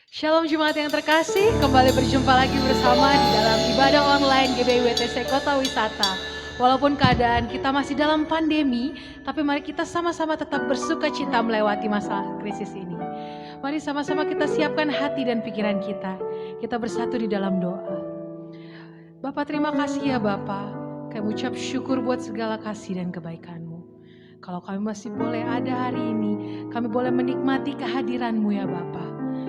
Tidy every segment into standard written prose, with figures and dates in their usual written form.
Shalom Jemaat yang terkasih, kembali berjumpa lagi bersama di dalam ibadah online GBI WTC Kota Wisata. Walaupun keadaan kita masih dalam pandemi, tapi mari kita sama-sama tetap bersuka cita melewati masa krisis ini. Mari sama-sama kita siapkan hati dan pikiran kita. Kita bersatu di dalam doa. Bapak, terima kasih ya Bapak. Kami ucap syukur buat segala kasih dan kebaikan-Mu. Kalau kami masih boleh ada hari ini, kami boleh menikmati kehadiran-Mu ya Bapak.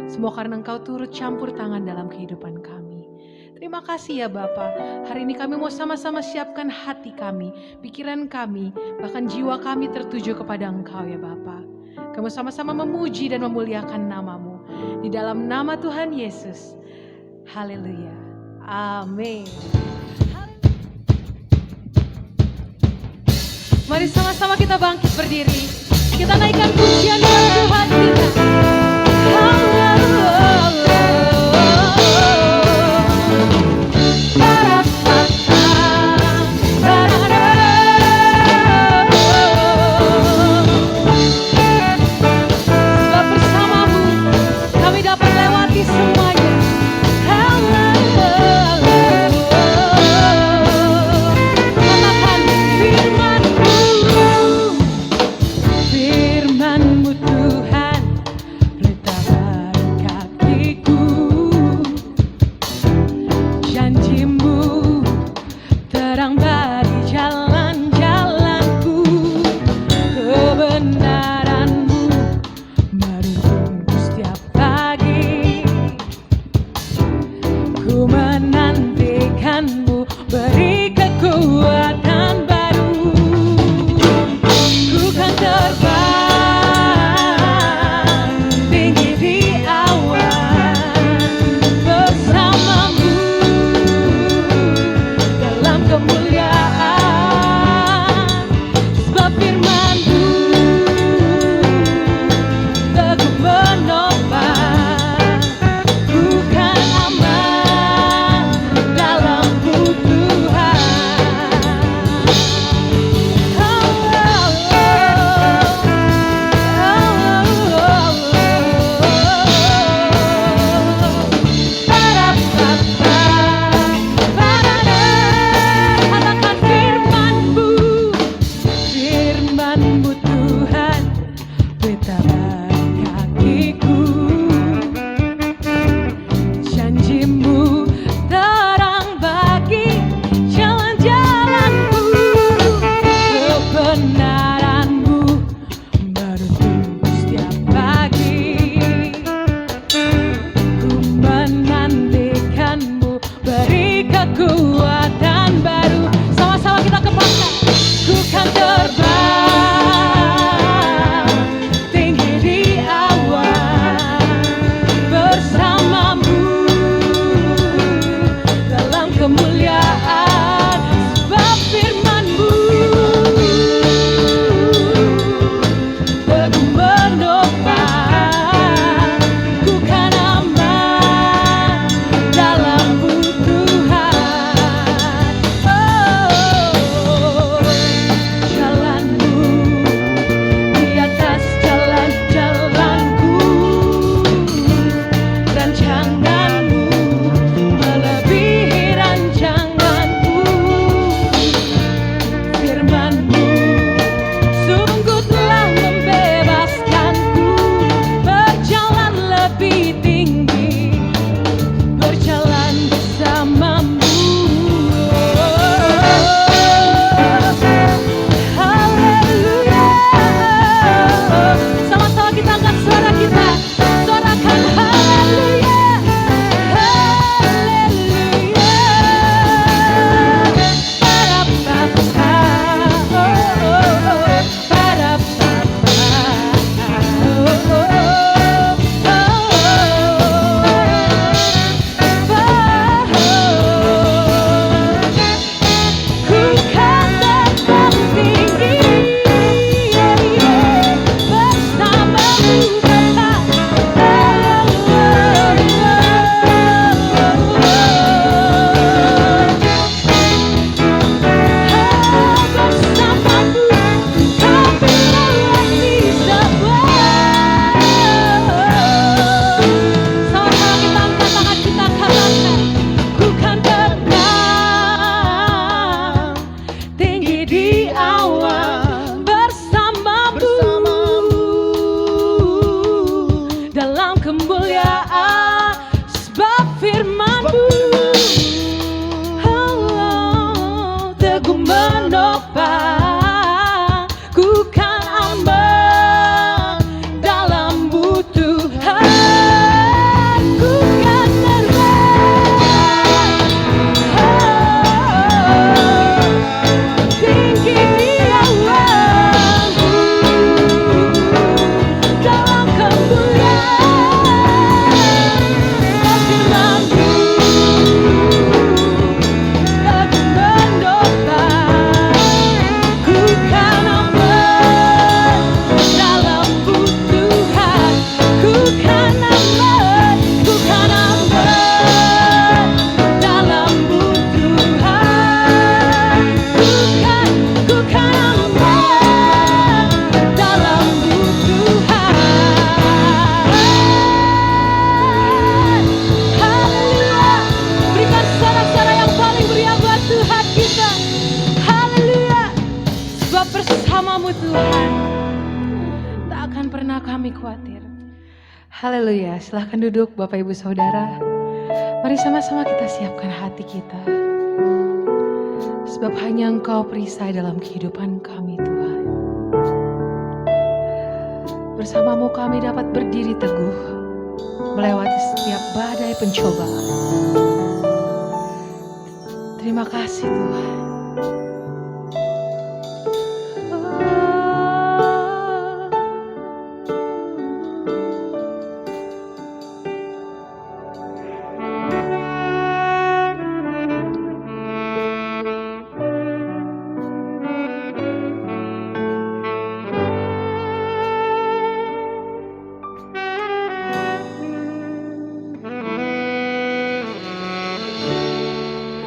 Semua karena Engkau turut campur tangan dalam kehidupan kami. Terima kasih ya Bapak. Hari ini kami mau sama-sama siapkan hati kami, pikiran kami, bahkan jiwa kami tertuju kepada Engkau ya Bapak. Kami sama-sama memuji dan memuliakan nama-Mu. Di dalam nama Tuhan Yesus. Haleluya. Amin. Mari sama-sama kita bangkit berdiri. Kita naikkan pujian dalam Tuhan kita. Sebab bersamamu kami dapat lewati semuanya. Katakan firman-Mu Tuhan awan bersamamu dalam kemuliaan sebab firman-Mu. Oh, teguh menopang, ku kan aman dalam butuhan, ku kan terbang tinggi di awan dalam kemuliaan firman-Mu. Teguh menopang, ku kan aman dalam butuhan, ku kan aman, ku kan aman dalam butuhan, ku kan aman dalam butuhan. Haleluya, berikan sorak-sorai yang paling meriah buat Tuhan kita. Haleluya, sebab bersama-Mu Tuhan tak akan pernah kami khawatir. Haleluya, silahkan duduk Bapak Ibu Saudara. Mari sama-sama kita siapkan hati kita. Sebab hanya Engkau perisai dalam kehidupan kami Tuhan. Bersama-Mu kami dapat berdiri teguh melewati setiap badai pencobaan. Terima kasih Tuhan.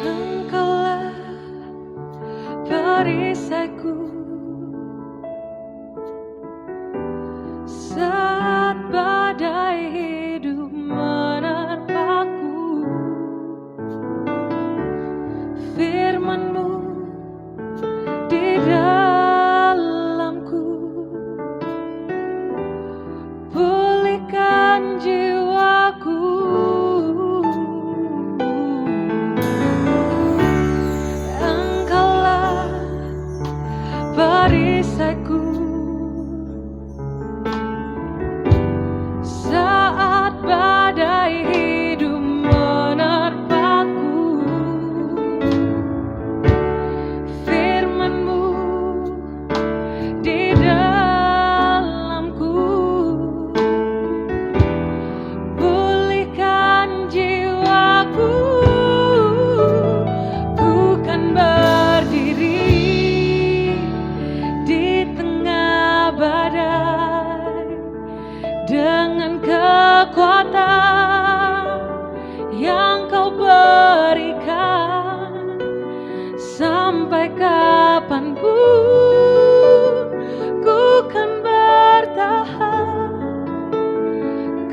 Engkaulah perisaiku saat badai hidup menerpaku. Firman-Mu di dalamku, pulihkan jiwaku. Engkaulah perisaiku saat badai hidup menerpaku. Firman-Mu di dalamku, pulihkan jiwaku. Ku kan berdiri di tengah badai dengan kekuatan yang Kau berikan. Sampai kapanpun ku kan bertahan,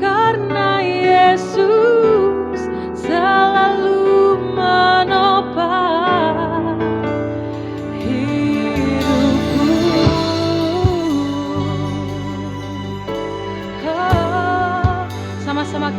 karena Yesus selalu menopang hidupku. Oh, sama-sama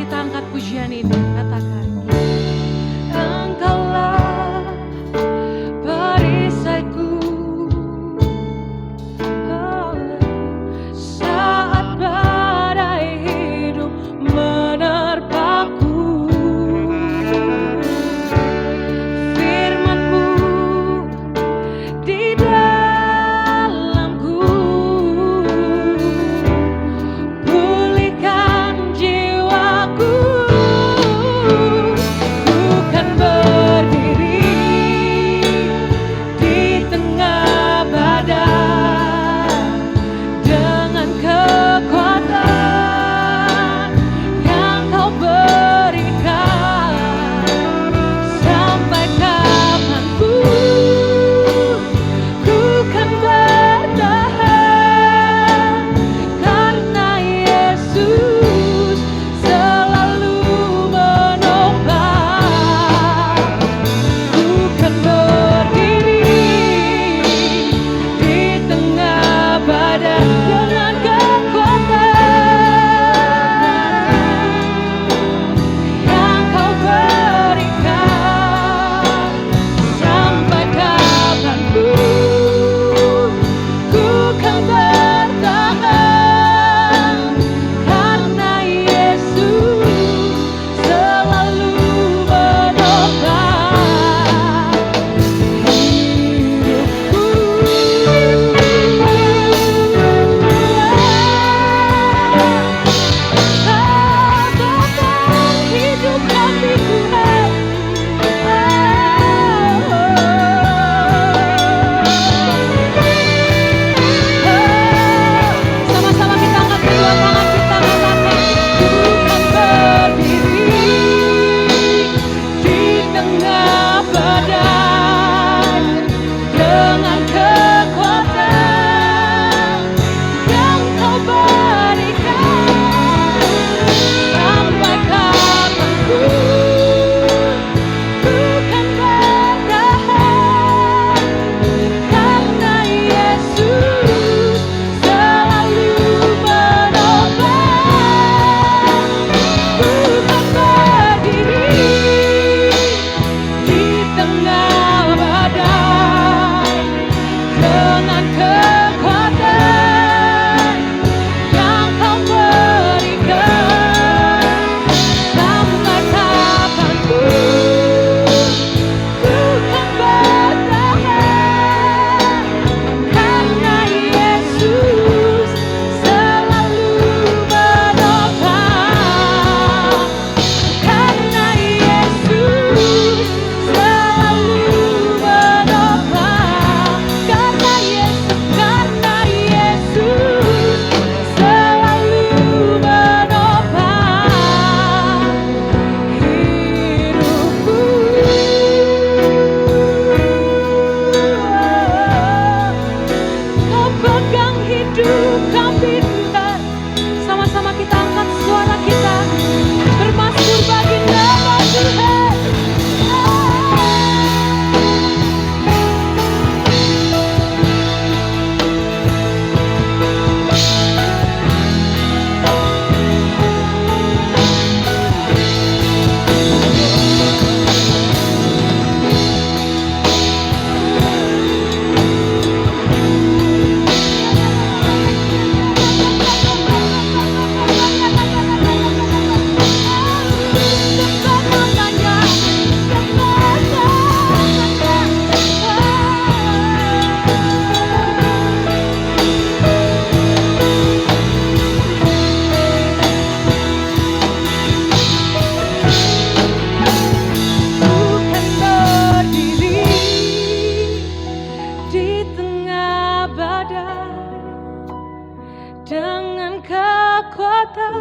kekuatan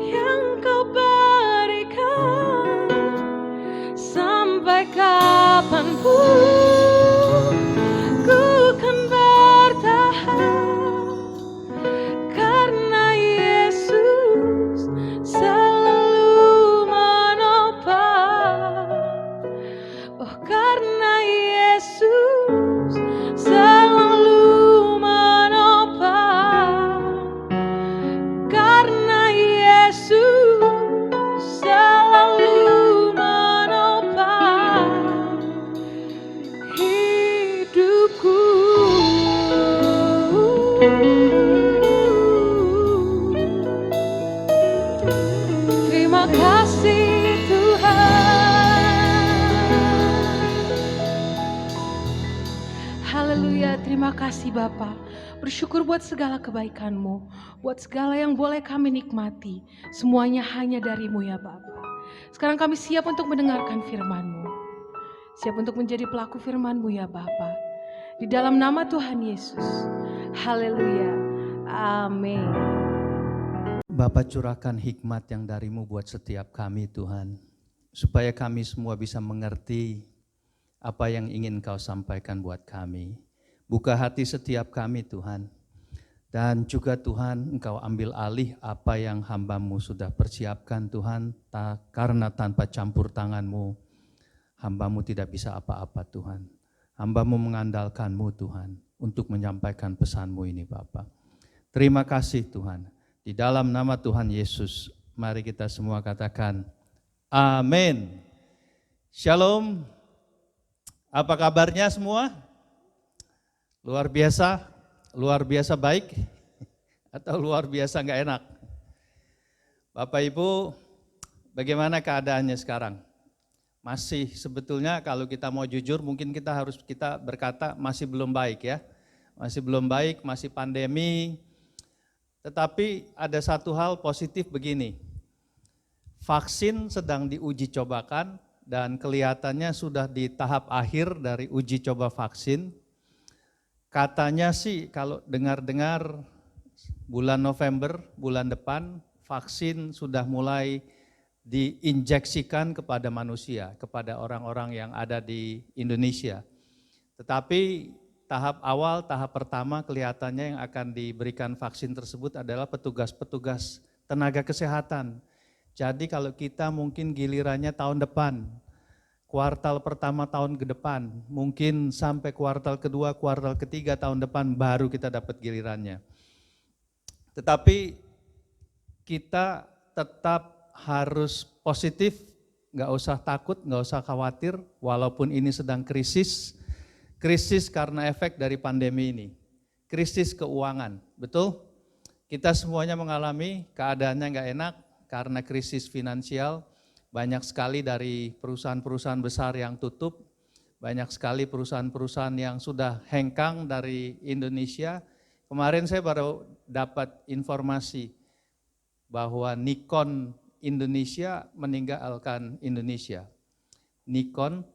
yang Kau berikan sampai kapanpun ku kan bertahan karena Yesus selalu menopang. Oh, karena Yesus selalu menopang. Karena Yesus selalu menopang hidupku. Terima kasih Tuhan. Haleluya, terima kasih Bapa. Bersyukur buat segala kebaikan-Mu, buat segala yang boleh kami nikmati. Semuanya hanya dari-Mu ya Bapa. Sekarang kami siap untuk mendengarkan firman-Mu. Siap untuk menjadi pelaku firman-Mu ya Bapa. Di dalam nama Tuhan Yesus. Haleluya. Amin. Bapa, curahkan hikmat yang dari-Mu buat setiap kami Tuhan. Supaya kami semua bisa mengerti apa yang ingin Kau sampaikan buat kami. Buka hati setiap kami Tuhan. Dan juga Tuhan, Engkau ambil alih apa yang hamba-Mu sudah persiapkan Tuhan. Karena tanpa campur tangan-Mu, hamba-Mu tidak bisa apa-apa Tuhan. Hamba-Mu mengandalkan-Mu Tuhan untuk menyampaikan pesan-Mu ini Bapa. Terima kasih Tuhan. Di dalam nama Tuhan Yesus, mari kita semua katakan amin. Shalom. Apa kabarnya semua? Luar biasa baik atau luar biasa enggak enak? Bapak Ibu, bagaimana keadaannya sekarang? Masih sebetulnya kalau kita mau jujur mungkin kita berkata masih belum baik ya. Masih belum baik, masih pandemi. Tetapi ada satu hal positif begini. Vaksin sedang diuji cobakan dan kelihatannya sudah di tahap akhir dari uji coba vaksin. Katanya sih kalau dengar-dengar bulan November, bulan depan, vaksin sudah mulai diinjeksikan kepada manusia, kepada orang-orang yang ada di Indonesia. Tetapi tahap awal, tahap pertama kelihatannya yang akan diberikan vaksin tersebut adalah petugas-petugas tenaga kesehatan. Jadi kalau kita mungkin gilirannya tahun depan, kuartal pertama tahun ke depan, mungkin sampai kuartal kedua, kuartal ketiga tahun depan baru kita dapat gilirannya. Tetapi kita tetap harus positif, nggak usah takut, nggak usah khawatir, walaupun ini sedang krisis karena efek dari pandemi ini, krisis keuangan, betul? Kita semuanya mengalami keadaannya nggak enak karena krisis finansial. Banyak sekali dari perusahaan-perusahaan besar yang tutup, banyak sekali perusahaan-perusahaan yang sudah hengkang dari Indonesia. Kemarin saya baru dapat informasi bahwa Nikon Indonesia meninggalkan Indonesia. Nikon,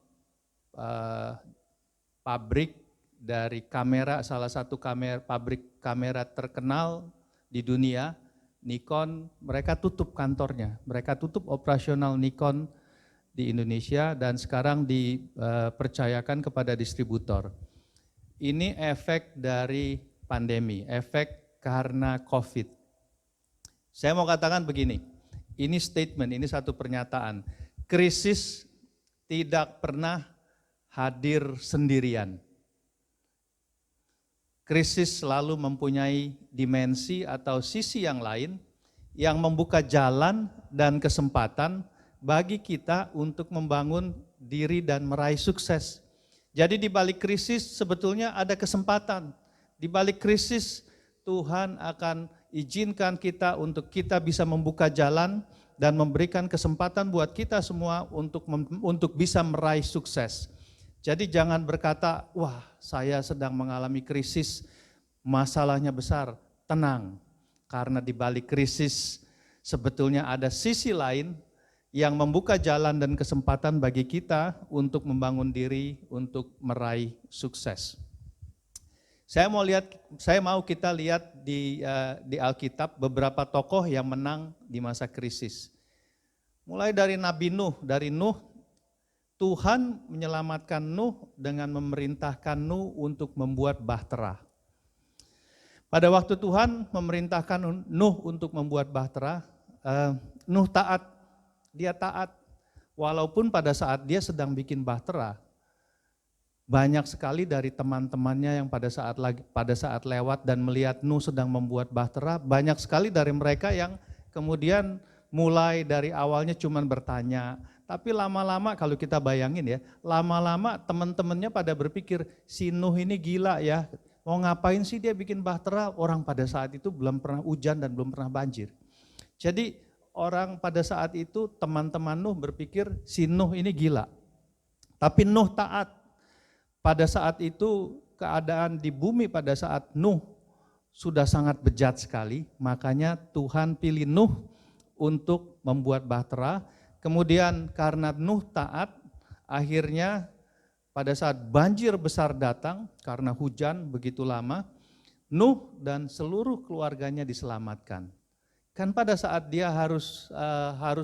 pabrik dari kamera, salah satu pabrik kamera terkenal di dunia, Nikon, mereka tutup kantornya, mereka tutup operasional Nikon di Indonesia dan sekarang dipercayakan kepada distributor. Ini efek dari pandemi, efek karena COVID. Saya mau katakan begini, ini statement, ini satu pernyataan, krisis tidak pernah hadir sendirian. Krisis selalu mempunyai dimensi atau sisi yang lain yang membuka jalan dan kesempatan bagi kita untuk membangun diri dan meraih sukses. Jadi di balik krisis sebetulnya ada kesempatan. Di balik krisis Tuhan akan izinkan kita untuk kita bisa membuka jalan dan memberikan kesempatan buat kita semua untuk bisa meraih sukses. Jadi jangan berkata, wah saya sedang mengalami krisis, masalahnya besar. Tenang, karena di balik krisis sebetulnya ada sisi lain yang membuka jalan dan kesempatan bagi kita untuk membangun diri, untuk meraih sukses. Saya mau kita lihat di Alkitab beberapa tokoh yang menang di masa krisis. Mulai dari Nabi Nuh, dari Nuh, Tuhan menyelamatkan Nuh dengan memerintahkan Nuh untuk membuat bahtera. Pada waktu Tuhan memerintahkan Nuh untuk membuat bahtera, Nuh taat, dia taat. Walaupun pada saat dia sedang bikin bahtera, banyak sekali dari teman-temannya yang pada saat lewat dan melihat Nuh sedang membuat bahtera, banyak sekali dari mereka yang kemudian mulai dari awalnya cuman bertanya, tapi lama-lama kalau kita bayangin ya, lama-lama teman-temannya pada berpikir, si Nuh ini gila ya, mau ngapain sih dia bikin bahtera, orang pada saat itu belum pernah hujan dan belum pernah banjir. Jadi orang pada saat itu teman-teman Nuh berpikir si Nuh ini gila, tapi Nuh taat. Pada saat itu keadaan di bumi pada saat Nuh sudah sangat bejat sekali, makanya Tuhan pilih Nuh untuk membuat bahtera. Kemudian karena Nuh taat, akhirnya pada saat banjir besar datang karena hujan begitu lama, Nuh dan seluruh keluarganya diselamatkan. Kan pada saat dia harus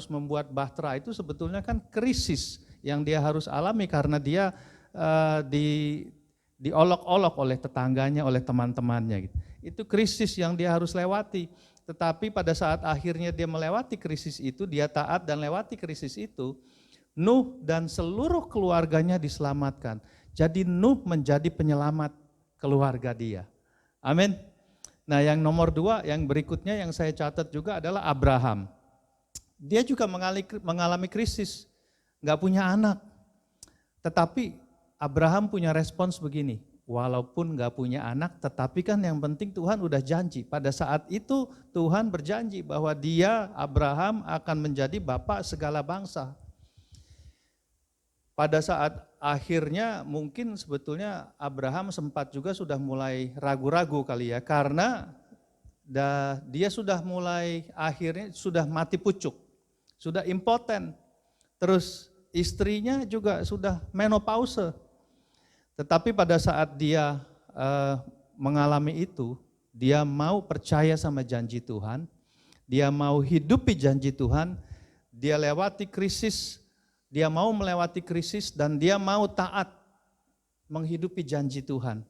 membuat bahtera itu sebetulnya kan krisis yang dia harus alami karena dia diolok-olok oleh tetangganya, oleh teman-temannya. Itu krisis yang dia harus lewati. Tetapi pada saat akhirnya dia melewati krisis itu, dia taat dan lewati krisis itu, Nuh dan seluruh keluarganya diselamatkan. Jadi Nuh menjadi penyelamat keluarga dia. Amin. Nah yang nomor 2, yang berikutnya yang saya catat juga adalah Abraham. Dia juga mengalami krisis, gak punya anak. Tetapi Abraham punya respons begini, walaupun gak punya anak, tetapi kan yang penting Tuhan udah janji. Pada saat itu Tuhan berjanji bahwa dia, Abraham, akan menjadi bapak segala bangsa. Pada saat akhirnya mungkin sebetulnya Abraham sempat juga sudah mulai ragu-ragu kali ya, karena dia sudah mulai akhirnya sudah mati pucuk, sudah impoten, terus istrinya juga sudah menopause. Tetapi pada saat dia mengalami itu, dia mau percaya sama janji Tuhan, dia mau hidupi janji Tuhan, dia lewati krisis, dia mau melewati krisis dan dia mau taat menghidupi janji Tuhan.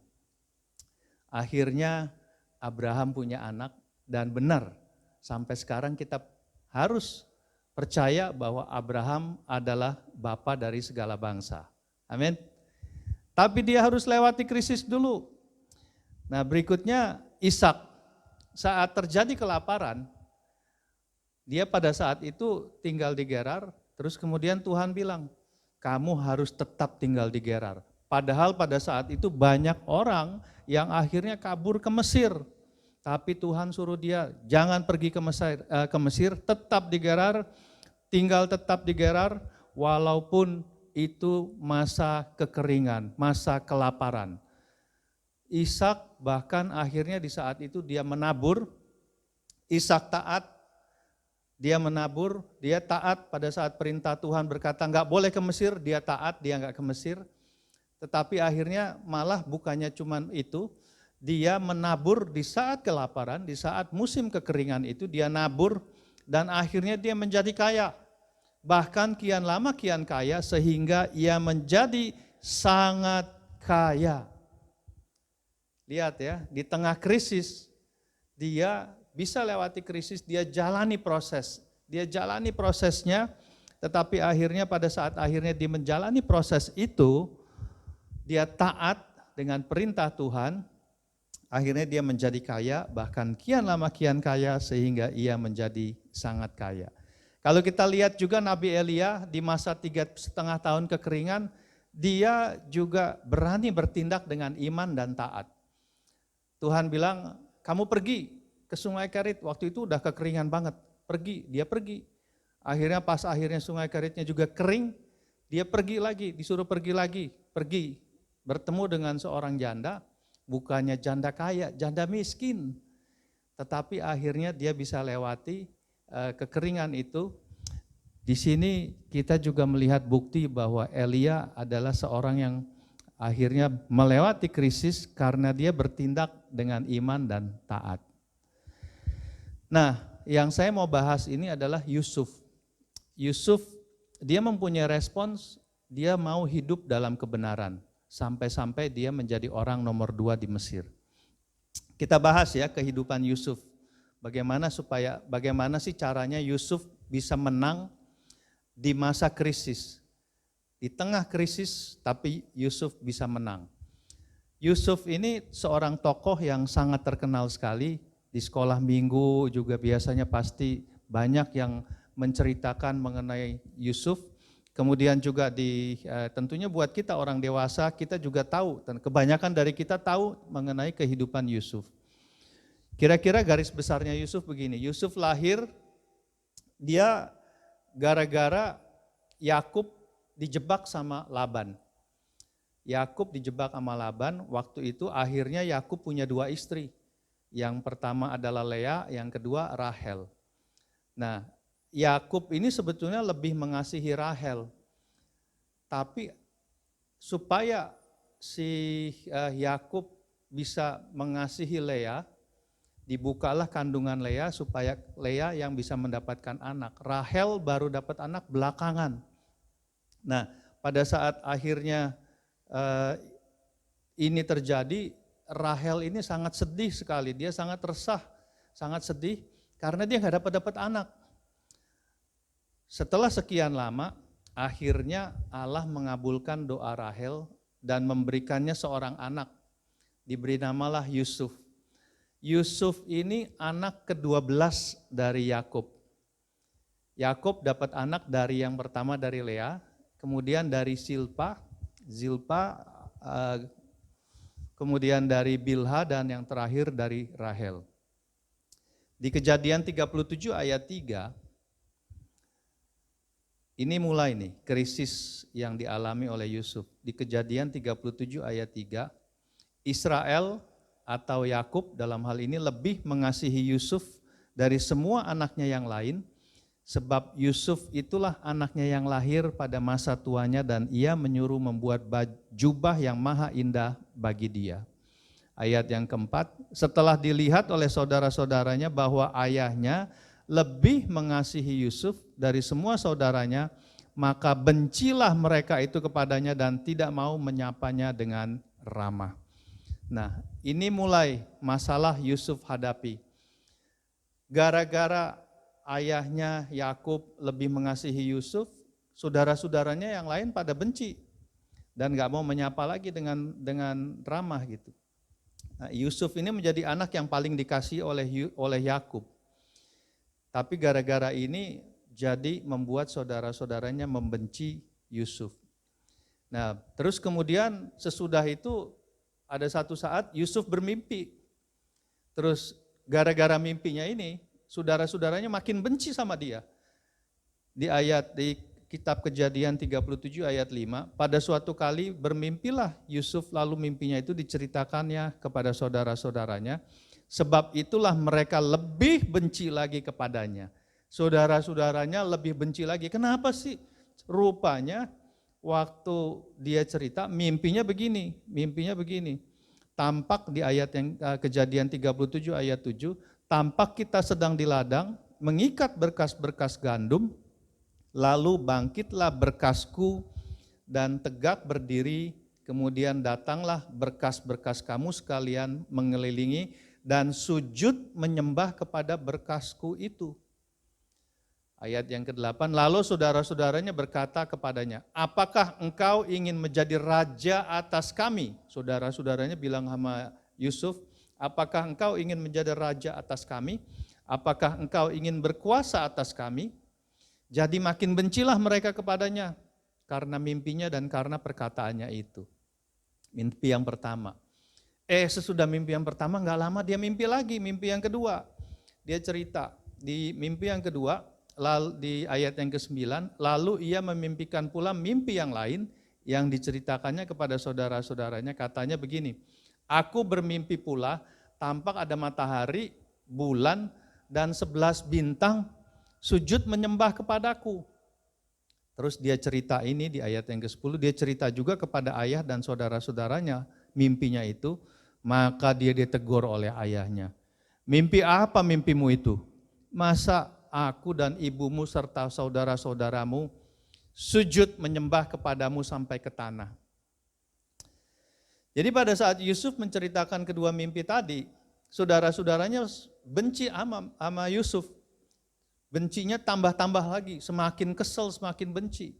Akhirnya Abraham punya anak dan benar, sampai sekarang kita harus percaya bahwa Abraham adalah bapa dari segala bangsa. Amin. Tapi dia harus lewati krisis dulu. Nah berikutnya Ishak, saat terjadi kelaparan, dia pada saat itu tinggal di Gerar, terus kemudian Tuhan bilang, kamu harus tetap tinggal di Gerar. Padahal pada saat itu banyak orang yang akhirnya kabur ke Mesir. Tapi Tuhan suruh dia, jangan pergi ke Mesir, tetap di Gerar, tinggal tetap di Gerar, walaupun itu masa kekeringan, masa kelaparan. Ishak bahkan akhirnya di saat itu dia menabur, Ishak taat, dia menabur, dia taat pada saat perintah Tuhan berkata enggak boleh ke Mesir, dia taat, dia enggak ke Mesir. Tetapi akhirnya malah bukannya cuman itu, dia menabur di saat kelaparan, di saat musim kekeringan itu dia nabur dan akhirnya dia menjadi kaya. Bahkan kian lama kian kaya sehingga ia menjadi sangat kaya. Lihat ya, di tengah krisis dia bisa lewati krisis, dia jalani proses. Dia jalani prosesnya, tetapi akhirnya pada saat akhirnya dia menjalani proses itu, dia taat dengan perintah Tuhan, akhirnya dia menjadi kaya, bahkan kian lama kian kaya sehingga ia menjadi sangat kaya. Kalau kita lihat juga Nabi Elia di masa 3,5 tahun kekeringan, dia juga berani bertindak dengan iman dan taat. Tuhan bilang, kamu pergi ke Sungai Kerit, waktu itu udah kekeringan banget, pergi, dia pergi. Akhirnya pas akhirnya Sungai Keritnya juga kering, dia pergi lagi, disuruh pergi lagi, pergi. Bertemu dengan seorang janda, bukannya janda kaya, janda miskin. Tetapi akhirnya dia bisa lewati kekeringan itu. Di sini kita juga melihat bukti bahwa Elia adalah seorang yang akhirnya melewati krisis karena dia bertindak dengan iman dan taat. Nah, yang saya mau bahas ini adalah Yusuf. Yusuf, dia mempunyai respons, dia mau hidup dalam kebenaran. Sampai-sampai dia menjadi orang nomor 2 di Mesir. Kita bahas ya kehidupan Yusuf. Bagaimana sih caranya Yusuf bisa menang di masa krisis. Di tengah krisis, tapi Yusuf bisa menang. Yusuf ini seorang tokoh yang sangat terkenal sekali. Di sekolah minggu juga biasanya pasti banyak yang menceritakan mengenai Yusuf. Kemudian juga tentunya buat kita orang dewasa, kita juga tahu, dan kebanyakan dari kita tahu mengenai kehidupan Yusuf. Kira-kira garis besarnya Yusuf begini, Yusuf lahir, dia gara-gara Yakub dijebak sama Laban. Yakub dijebak sama Laban, waktu itu akhirnya Yakub punya 2 istri. Yang pertama adalah Lea, yang kedua Rahel. Nah, Yakub ini sebetulnya lebih mengasihi Rahel. Tapi supaya si Yakub bisa mengasihi Lea, dibukalah kandungan Lea supaya Lea yang bisa mendapatkan anak. Rahel baru dapat anak belakangan. Nah, pada saat akhirnya ini terjadi, Rahel ini sangat sedih sekali, dia sangat resah, sangat sedih karena dia nggak dapat anak. Setelah sekian lama, akhirnya Allah mengabulkan doa Rahel dan memberikannya seorang anak, diberi namalah Yusuf. Yusuf ini anak ke-12 dari Yakub. Yakub dapat anak dari yang pertama dari Lea, kemudian dari Zilpa, kemudian dari Bilha, dan yang terakhir dari Rahel. Di Kejadian 37 ayat 3, ini mulai nih krisis yang dialami oleh Yusuf. Di Kejadian 37 ayat 3, Israel atau Yakub dalam hal ini lebih mengasihi Yusuf dari semua anaknya yang lain, sebab Yusuf itulah anaknya yang lahir pada masa tuanya dan ia menyuruh membuat jubah yang maha indah bagi dia. Ayat yang keempat, setelah dilihat oleh saudara-saudaranya bahwa ayahnya lebih mengasihi Yusuf dari semua saudaranya, maka bencilah mereka itu kepadanya dan tidak mau menyapanya dengan ramah. Nah, ini mulai masalah Yusuf hadapi. Gara-gara ayahnya Yakub lebih mengasihi Yusuf, saudara-saudaranya yang lain pada benci dan nggak mau menyapa lagi dengan ramah gitu. Nah, Yusuf ini menjadi anak yang paling dikasihi oleh Yakub. Tapi gara-gara ini jadi membuat saudara-saudaranya membenci Yusuf. Nah, terus kemudian sesudah itu ada satu saat Yusuf bermimpi. Terus gara-gara mimpinya ini, saudara-saudaranya makin benci sama dia. Di kitab Kejadian 37 ayat 5, pada suatu kali bermimpilah Yusuf, lalu mimpinya itu diceritakannya kepada saudara-saudaranya, sebab itulah mereka lebih benci lagi kepadanya. Saudara-saudaranya lebih benci lagi. Kenapa sih? Rupanya waktu dia cerita mimpinya begini. Tampak di ayat yang Kejadian 37 ayat 7, tampak kita sedang di ladang mengikat berkas-berkas gandum, lalu bangkitlah berkasku dan tegak berdiri, kemudian datanglah berkas-berkas kamu sekalian mengelilingi dan sujud menyembah kepada berkasku itu. Ayat yang ke-8, lalu saudara-saudaranya berkata kepadanya, apakah engkau ingin menjadi raja atas kami? Saudara-saudaranya bilang sama Yusuf, apakah engkau ingin menjadi raja atas kami? Apakah engkau ingin berkuasa atas kami? Jadi makin bencilah mereka kepadanya karena mimpinya dan karena perkataannya itu. Mimpi yang pertama. Sesudah mimpi yang pertama gak lama dia mimpi lagi, mimpi yang kedua. Dia cerita di mimpi yang kedua, lalu di ayat yang ke-9, lalu ia memimpikan pula mimpi yang lain yang diceritakannya kepada saudara-saudaranya, katanya begini, aku bermimpi pula tampak ada matahari, bulan, dan 11 bintang sujud menyembah kepadaku. Terus dia cerita ini di ayat yang ke-10, dia cerita juga kepada ayah dan saudara-saudaranya mimpinya itu, maka dia ditegur oleh ayahnya. Mimpi apa mimpimu itu? Masa aku dan ibumu serta saudara-saudaramu sujud menyembah kepadamu sampai ke tanah? Jadi pada saat Yusuf menceritakan kedua mimpi tadi, saudara-saudaranya benci sama Yusuf. Bencinya tambah-tambah lagi, semakin kesel, semakin benci.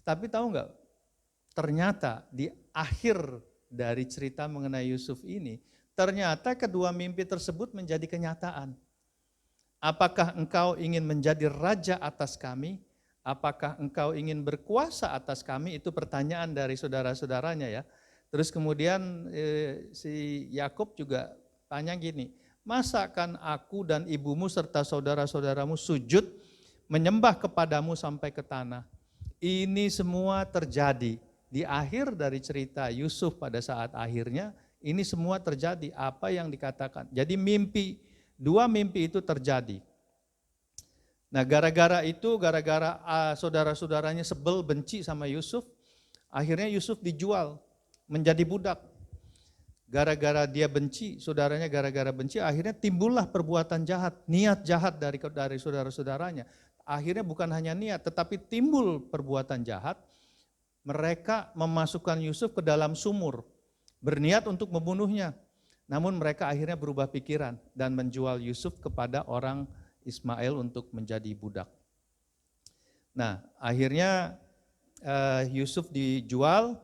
Tapi tahu nggak? Ternyata di akhir dari cerita mengenai Yusuf ini, ternyata kedua mimpi tersebut menjadi kenyataan. Apakah engkau ingin menjadi raja atas kami? Apakah engkau ingin berkuasa atas kami? Itu pertanyaan dari saudara-saudaranya ya. Terus kemudian si Yakub juga tanya gini, masakan aku dan ibumu serta saudara-saudaramu sujud menyembah kepadamu sampai ke tanah? Ini semua terjadi di akhir dari cerita Yusuf pada saat akhirnya, ini semua terjadi apa yang dikatakan. Jadi dua mimpi itu terjadi. Nah gara-gara itu, gara-gara saudara-saudaranya sebel, benci sama Yusuf, akhirnya Yusuf dijual menjadi budak. Gara-gara dia benci, saudaranya gara-gara benci, akhirnya timbullah perbuatan jahat, niat jahat dari saudara-saudaranya. Akhirnya bukan hanya niat, tetapi timbul perbuatan jahat. Mereka memasukkan Yusuf ke dalam sumur, berniat untuk membunuhnya. Namun mereka akhirnya berubah pikiran dan menjual Yusuf kepada orang Ismail untuk menjadi budak. Nah, akhirnya Yusuf dijual.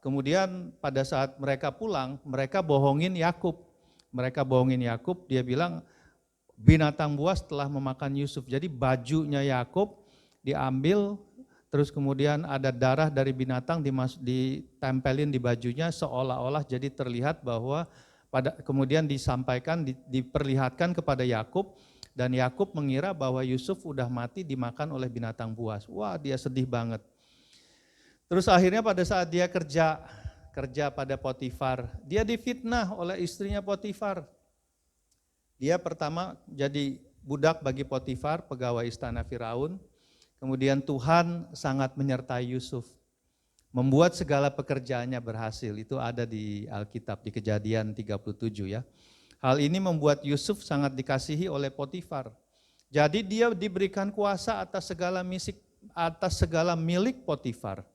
Kemudian pada saat mereka pulang, mereka bohongin Yakub. Mereka bohongin Yakub, dia bilang binatang buas telah memakan Yusuf. Jadi bajunya Yakub diambil, terus kemudian ada darah dari binatang ditempelin di bajunya seolah-olah jadi terlihat bahwa kemudian diperlihatkan kepada Yakub, dan Yakub mengira bahwa Yusuf udah mati dimakan oleh binatang buas. Wah, dia sedih banget. Terus akhirnya pada saat dia kerja pada Potifar, dia difitnah oleh istrinya Potifar. Dia pertama jadi budak bagi Potifar, pegawai istana Firaun. Kemudian Tuhan sangat menyertai Yusuf, membuat segala pekerjaannya berhasil. Itu ada di Alkitab, di Kejadian 37 ya. Hal ini membuat Yusuf sangat dikasihi oleh Potifar. Jadi dia diberikan kuasa atas segala milik Potifar.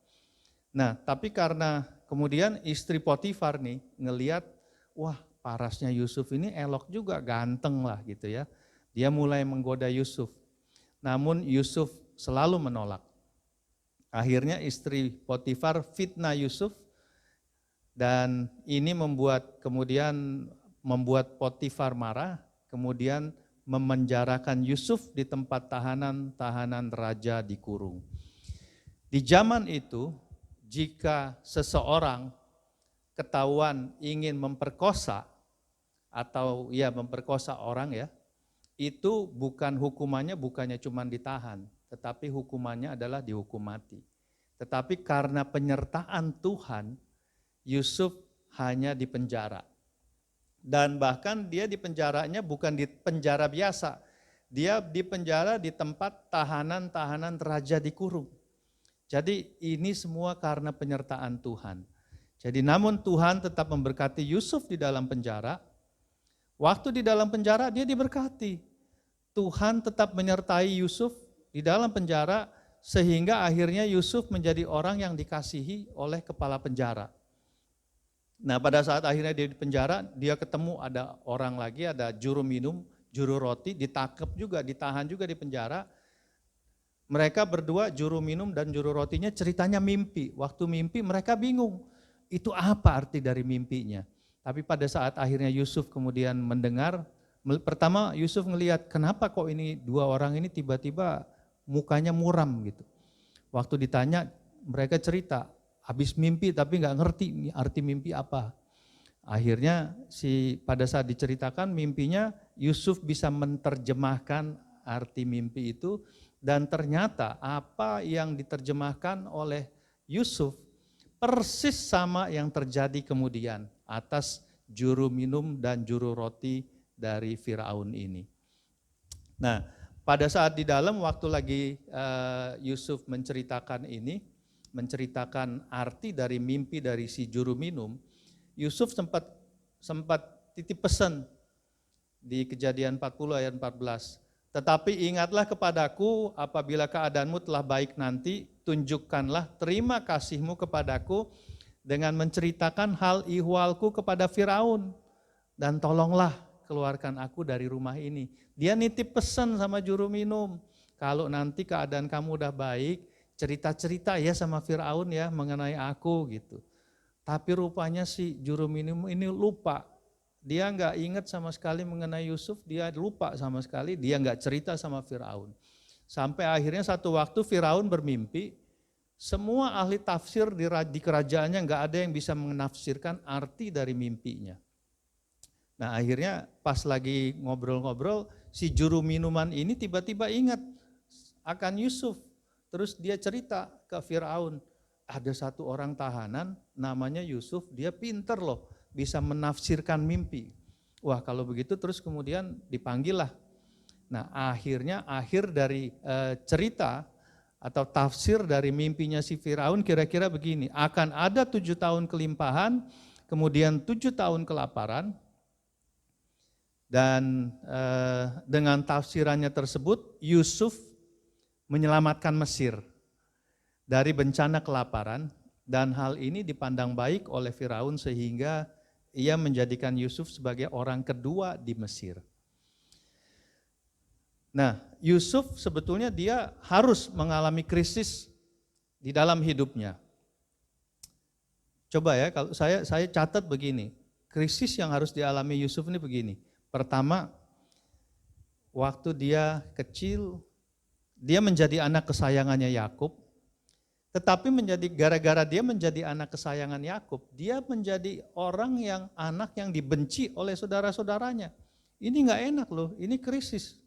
Nah, tapi karena kemudian istri Potifar nih ngelihat, wah parasnya Yusuf ini elok juga, ganteng lah gitu ya. Dia mulai menggoda Yusuf. Namun Yusuf selalu menolak. Akhirnya istri Potifar fitnah Yusuf, dan ini membuat Potifar marah, kemudian memenjarakan Yusuf di tempat tahanan raja dikurung. Di zaman itu, jika seseorang ketahuan ingin memperkosa orang ya, itu hukumannya bukannya cuma ditahan, tetapi hukumannya adalah dihukum mati. Tetapi karena penyertaan Tuhan, Yusuf hanya dipenjara. Dan bahkan dia dipenjaranya bukan di penjara biasa, dia dipenjara di tempat tahanan raja dikurung. Jadi ini semua karena penyertaan Tuhan. Jadi namun Tuhan tetap memberkati Yusuf di dalam penjara. Waktu di dalam penjara dia diberkati. Tuhan tetap menyertai Yusuf di dalam penjara, sehingga akhirnya Yusuf menjadi orang yang dikasihi oleh kepala penjara. Nah pada saat akhirnya dia di penjara, dia ketemu ada orang lagi, ada juru minum, juru roti, ditangkap juga, ditahan juga di penjara. Mereka berdua, juru minum dan juru rotinya, ceritanya mimpi. Waktu mimpi mereka bingung, itu apa arti dari mimpinya. Tapi pada saat akhirnya Yusuf kemudian mendengar, pertama Yusuf ngelihat kenapa kok ini dua orang ini tiba-tiba mukanya muram gitu. Waktu ditanya mereka cerita, habis mimpi tapi nggak ngerti arti mimpi apa. Akhirnya pada saat diceritakan mimpinya, Yusuf bisa menerjemahkan arti mimpi itu. Dan ternyata apa yang diterjemahkan oleh Yusuf persis sama yang terjadi kemudian atas juru minum dan juru roti dari Firaun ini. Nah, pada saat di dalam waktu lagi Yusuf menceritakan ini, menceritakan arti dari mimpi dari si juru minum, Yusuf sempat titip pesan di Kejadian 40 ayat 14. Tetapi ingatlah kepadaku apabila keadaanmu telah baik nanti, tunjukkanlah terima kasihmu kepadaku dengan menceritakan hal ihwalku kepada Firaun, dan tolonglah keluarkan aku dari rumah ini. Dia nitip pesan sama juru minum, kalau nanti keadaan kamu udah baik, cerita-cerita ya sama Firaun ya mengenai aku gitu. Tapi rupanya si juru minum ini lupa. Dia nggak ingat sama sekali mengenai Yusuf, dia lupa sama sekali, dia nggak cerita sama Firaun. Sampai akhirnya satu waktu Firaun bermimpi, semua ahli tafsir di kerajaannya nggak ada yang bisa menafsirkan arti dari mimpinya. Nah akhirnya pas lagi ngobrol-ngobrol, si juru minuman ini tiba-tiba ingat akan Yusuf. Terus dia cerita ke Firaun, ada satu orang tahanan namanya Yusuf, dia pinter loh, bisa menafsirkan mimpi. Wah kalau begitu terus kemudian dipanggil lah. Nah akhirnya akhir dari cerita atau tafsir dari mimpinya si Firaun kira-kira begini, akan ada 7 tahun kelimpahan, kemudian 7 tahun kelaparan, dan dengan tafsirannya tersebut Yusuf menyelamatkan Mesir dari bencana kelaparan, dan hal ini dipandang baik oleh Firaun sehingga ia menjadikan Yusuf sebagai orang kedua di Mesir. Nah, Yusuf sebetulnya dia harus mengalami krisis di dalam hidupnya. Coba ya, kalau saya catat begini, krisis yang harus dialami Yusuf ini begini. Pertama, waktu dia kecil, dia menjadi anak kesayangannya Yakub. Tetapi gara-gara dia menjadi anak kesayangan Yakub, dia menjadi anak yang dibenci oleh saudara-saudaranya. Ini nggak enak loh, ini krisis.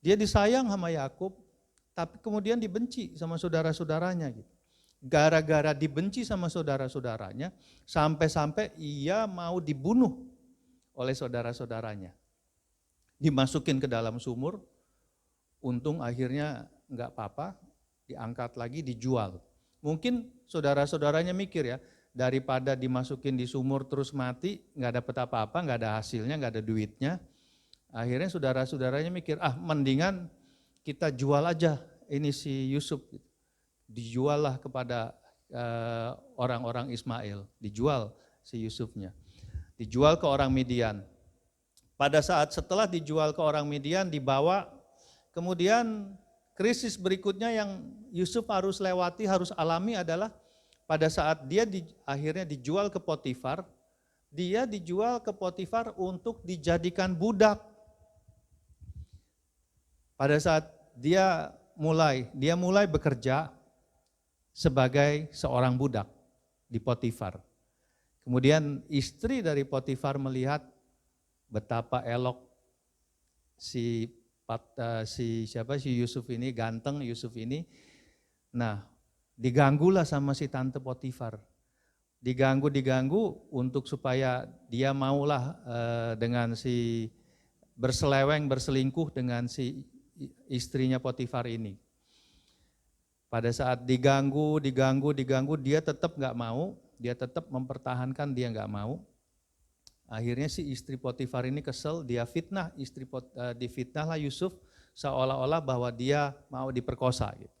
Dia disayang sama Yakub, tapi kemudian dibenci sama saudara-saudaranya. Gara-gara dibenci sama saudara-saudaranya, sampai-sampai ia mau dibunuh oleh saudara-saudaranya. Dimasukin ke dalam sumur, untung akhirnya nggak apa-apa, diangkat lagi, dijual. Mungkin saudara-saudaranya mikir ya, daripada dimasukin di sumur terus mati, nggak dapat apa-apa, nggak ada hasilnya, nggak ada duitnya. Akhirnya saudara-saudaranya mikir, mendingan kita jual aja ini si Yusuf. Dijual lah kepada orang-orang Ismail, dijual si Yusufnya. Dijual ke orang Midian. Pada saat setelah dijual ke orang Midian, dibawa, kemudian krisis berikutnya yang Yusuf harus lewati, harus alami adalah pada saat dia akhirnya dijual ke Potifar, dia dijual ke Potifar untuk dijadikan budak. Pada saat dia mulai bekerja sebagai seorang budak di Potifar. Kemudian istri dari Potifar melihat betapa elok si Yusuf ini, ganteng Yusuf ini. Nah, diganggulah sama si tante Potifar. Diganggu untuk supaya dia maulah dengan si berselingkuh dengan si istrinya Potifar ini. Pada saat diganggu, dia tetap nggak mau, dia tetap mempertahankan, dia nggak mau. Akhirnya si istri Potifar ini kesel, dia fitnah, difitnahlah Yusuf seolah-olah bahwa dia mau diperkosa. Gitu.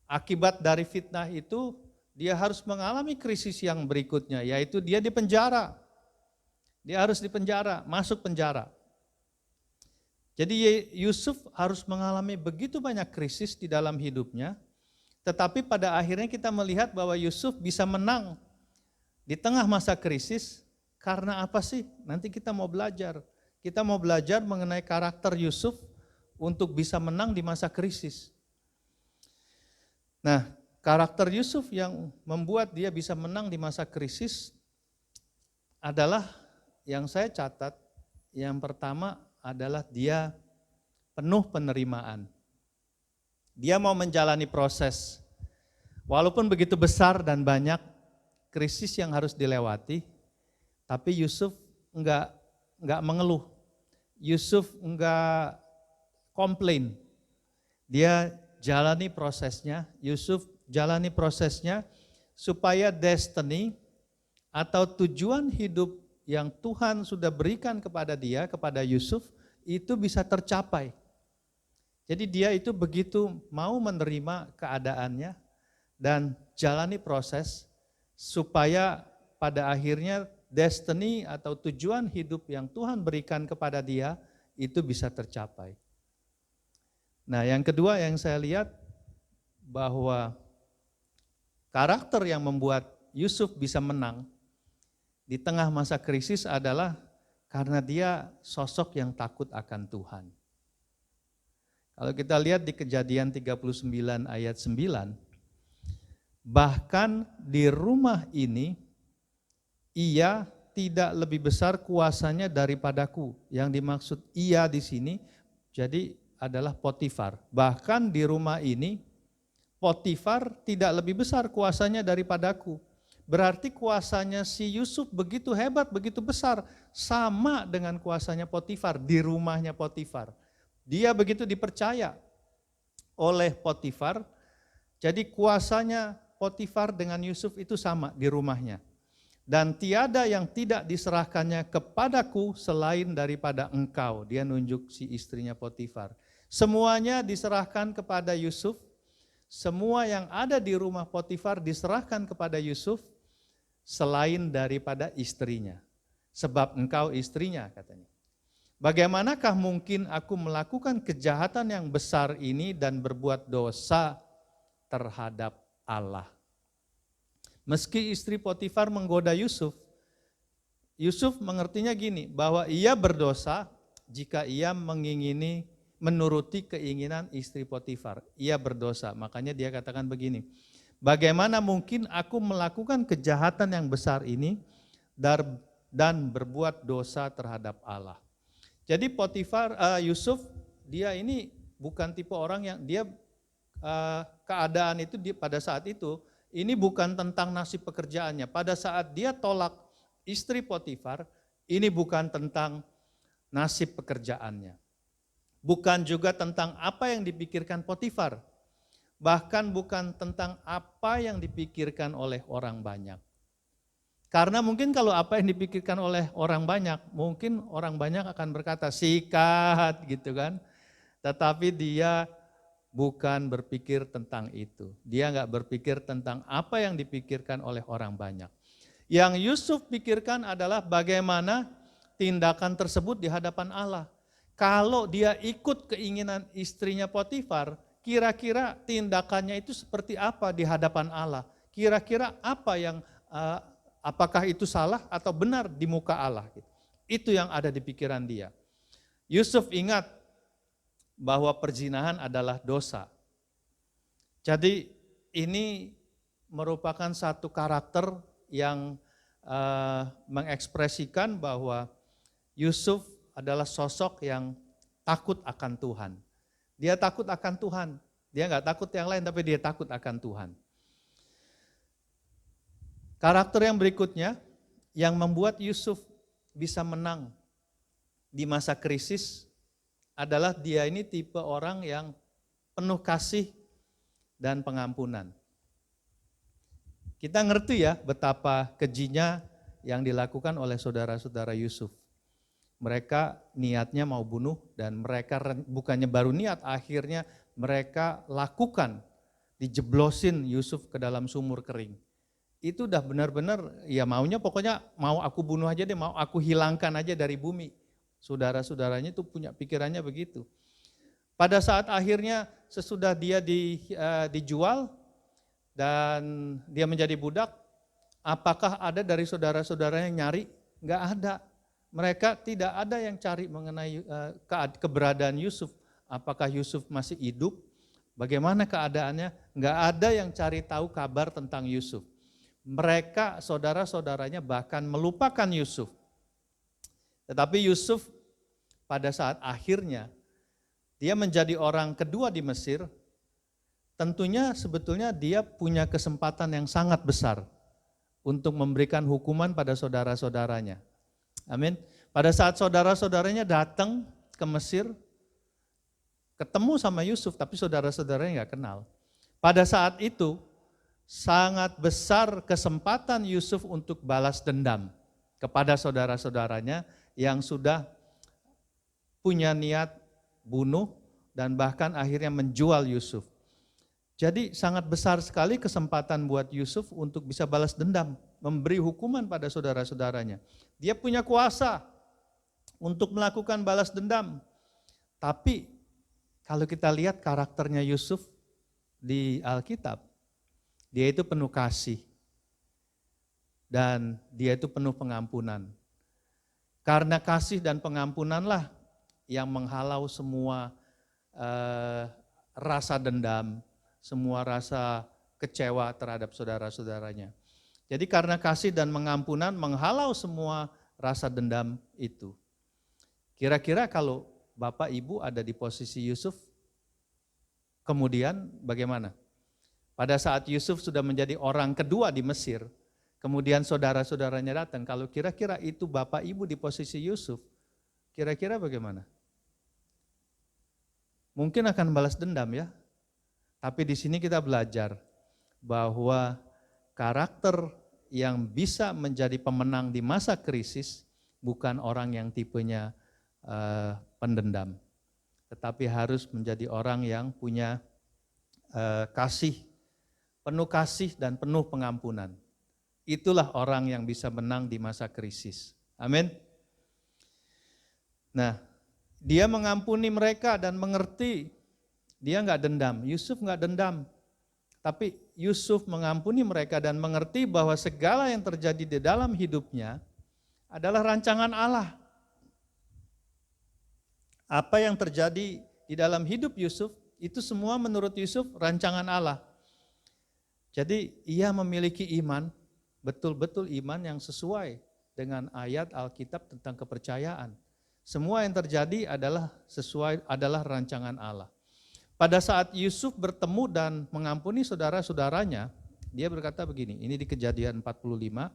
Akibat dari fitnah itu, dia harus mengalami krisis yang berikutnya, yaitu dia dipenjara. Dia harus dipenjara, masuk penjara. Jadi Yusuf harus mengalami begitu banyak krisis di dalam hidupnya, tetapi pada akhirnya kita melihat bahwa Yusuf bisa menang di tengah masa krisis. Karena apa sih? Nanti kita mau belajar. Kita mau belajar mengenai karakter Yusuf untuk bisa menang di masa krisis. Nah, karakter Yusuf yang membuat dia bisa menang di masa krisis adalah yang saya catat, yang pertama adalah dia penuh penerimaan. Dia mau menjalani proses. Walaupun begitu besar dan banyak krisis yang harus dilewati, tapi Yusuf enggak mengeluh. Yusuf enggak komplain. Dia jalani prosesnya, Yusuf jalani prosesnya supaya destiny atau tujuan hidup yang Tuhan sudah berikan kepada dia, kepada Yusuf, itu bisa tercapai. Jadi dia itu begitu mau menerima keadaannya dan jalani proses supaya pada akhirnya destiny atau tujuan hidup yang Tuhan berikan kepada dia itu bisa tercapai. Nah, yang kedua yang saya lihat bahwa karakter yang membuat Yusuf bisa menang di tengah masa krisis adalah karena dia sosok yang takut akan Tuhan. Kalau kita lihat di Kejadian 39 ayat 9, bahkan di rumah ini ia tidak lebih besar kuasanya daripadaku. Yang dimaksud ia di sini jadi adalah Potifar. Bahkan di rumah ini Potifar tidak lebih besar kuasanya daripadaku. Berarti kuasanya si Yusuf begitu hebat, begitu besar, sama dengan kuasanya Potifar di rumahnya Potifar. Dia begitu dipercaya oleh Potifar, jadi kuasanya Potifar dengan Yusuf itu sama di rumahnya. Dan tiada yang tidak diserahkannya kepadaku selain daripada engkau. Dia nunjuk si istrinya Potifar. Semuanya diserahkan kepada Yusuf, semua yang ada di rumah Potifar diserahkan kepada Yusuf selain daripada istrinya. Sebab engkau istrinya, katanya. Bagaimanakah mungkin aku melakukan kejahatan yang besar ini dan berbuat dosa terhadap Allah? Meski istri Potifar menggoda Yusuf, Yusuf mengertinya gini, bahwa ia berdosa jika ia mengingini menuruti keinginan istri Potifar. Ia berdosa, makanya dia katakan begini, bagaimana mungkin aku melakukan kejahatan yang besar ini dan berbuat dosa terhadap Allah. Jadi Yusuf, dia ini bukan tipe orang yang dia keadaan itu pada saat itu, ini bukan tentang nasib pekerjaannya. Pada saat dia tolak istri Potifar, ini bukan tentang nasib pekerjaannya. Bukan juga tentang apa yang dipikirkan Potifar. Bahkan bukan tentang apa yang dipikirkan oleh orang banyak. Karena mungkin kalau apa yang dipikirkan oleh orang banyak, mungkin orang banyak akan berkata sikat gitu kan. Tetapi dia bukan berpikir tentang itu. Dia enggak berpikir tentang apa yang dipikirkan oleh orang banyak. Yang Yusuf pikirkan adalah bagaimana tindakan tersebut di hadapan Allah. Kalau dia ikut keinginan istrinya Potifar, kira-kira tindakannya itu seperti apa di hadapan Allah? Kira-kira apa yang apakah itu salah atau benar di muka Allah? Itu yang ada di pikiran dia. Yusuf ingat bahwa perzinahan adalah dosa. Jadi ini merupakan satu karakter yang mengekspresikan bahwa Yusuf adalah sosok yang takut akan Tuhan. Dia takut akan Tuhan. Dia enggak takut yang lain, tapi dia takut akan Tuhan. Karakter yang berikutnya yang membuat Yusuf bisa menang di masa krisis adalah dia ini tipe orang yang penuh kasih dan pengampunan. Kita ngerti ya betapa kejinya yang dilakukan oleh saudara-saudara Yusuf. Mereka niatnya mau bunuh dan mereka bukannya baru niat, akhirnya mereka lakukan, dijeblosin Yusuf ke dalam sumur kering. Itu udah benar-benar ya maunya pokoknya mau aku bunuh aja deh, mau aku hilangkan aja dari bumi. Saudara-saudaranya itu punya pikirannya begitu. Pada saat akhirnya sesudah dia dijual dan dia menjadi budak, apakah ada dari saudara-saudaranya yang nyari? Enggak ada. Mereka tidak ada yang cari mengenai keberadaan Yusuf. Apakah Yusuf masih hidup? Bagaimana keadaannya? Enggak ada yang cari tahu kabar tentang Yusuf. Mereka, saudara-saudaranya bahkan melupakan Yusuf. Tetapi Yusuf pada saat akhirnya dia menjadi orang kedua di Mesir, tentunya sebetulnya dia punya kesempatan yang sangat besar untuk memberikan hukuman pada saudara-saudaranya. Amin. Pada saat saudara-saudaranya datang ke Mesir, ketemu sama Yusuf tapi saudara-saudaranya nggak kenal. Pada saat itu sangat besar kesempatan Yusuf untuk balas dendam kepada saudara-saudaranya yang sudah punya niat bunuh dan bahkan akhirnya menjual Yusuf. Jadi sangat besar sekali kesempatan buat Yusuf untuk bisa balas dendam, memberi hukuman pada saudara-saudaranya. Dia punya kuasa untuk melakukan balas dendam. Tapi kalau kita lihat karakternya Yusuf di Alkitab, dia itu penuh kasih dan dia itu penuh pengampunan. Karena kasih dan pengampunanlah yang menghalau semua rasa dendam, semua rasa kecewa terhadap saudara-saudaranya. Jadi karena kasih dan pengampunan menghalau semua rasa dendam itu. Kira-kira kalau Bapak Ibu ada di posisi Yusuf, kemudian bagaimana? Pada saat Yusuf sudah menjadi orang kedua di Mesir, kemudian saudara-saudaranya datang, kalau kira-kira itu Bapak Ibu di posisi Yusuf, kira-kira bagaimana? Mungkin akan balas dendam ya, tapi di sini kita belajar bahwa karakter yang bisa menjadi pemenang di masa krisis bukan orang yang tipenya pendendam, tetapi harus menjadi orang yang punya kasih, penuh kasih dan penuh pengampunan. Itulah orang yang bisa menang di masa krisis. Amin. Nah, dia mengampuni mereka dan mengerti. Dia enggak dendam, Yusuf enggak dendam. Tapi Yusuf mengampuni mereka dan mengerti bahwa segala yang terjadi di dalam hidupnya adalah rancangan Allah. Apa yang terjadi di dalam hidup Yusuf, itu semua menurut Yusuf rancangan Allah. Jadi ia memiliki iman, betul-betul iman yang sesuai dengan ayat Alkitab tentang kepercayaan. Semua yang terjadi adalah rancangan Allah. Pada saat Yusuf bertemu dan mengampuni saudara-saudaranya, dia berkata begini, ini di Kejadian 45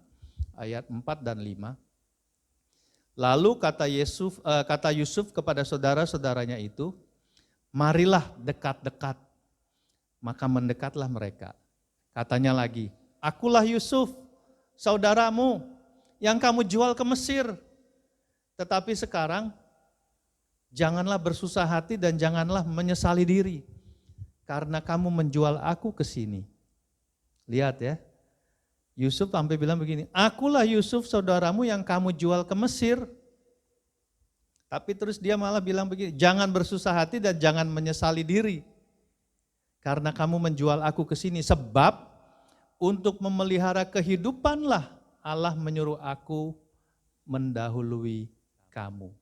ayat 4 dan 5. Lalu kata Yusuf kepada saudara-saudaranya itu, marilah dekat-dekat. Maka mendekatlah mereka. Katanya lagi, akulah Yusuf, saudaramu yang kamu jual ke Mesir. Tetapi sekarang janganlah bersusah hati dan janganlah menyesali diri. Karena kamu menjual aku ke sini. Lihat ya, Yusuf sampai bilang begini, akulah Yusuf saudaramu yang kamu jual ke Mesir. Tapi terus dia malah bilang begini, jangan bersusah hati dan jangan menyesali diri. Karena kamu menjual aku ke sini, sebab untuk memelihara kehidupanlah Allah menyuruh aku mendahului kamu.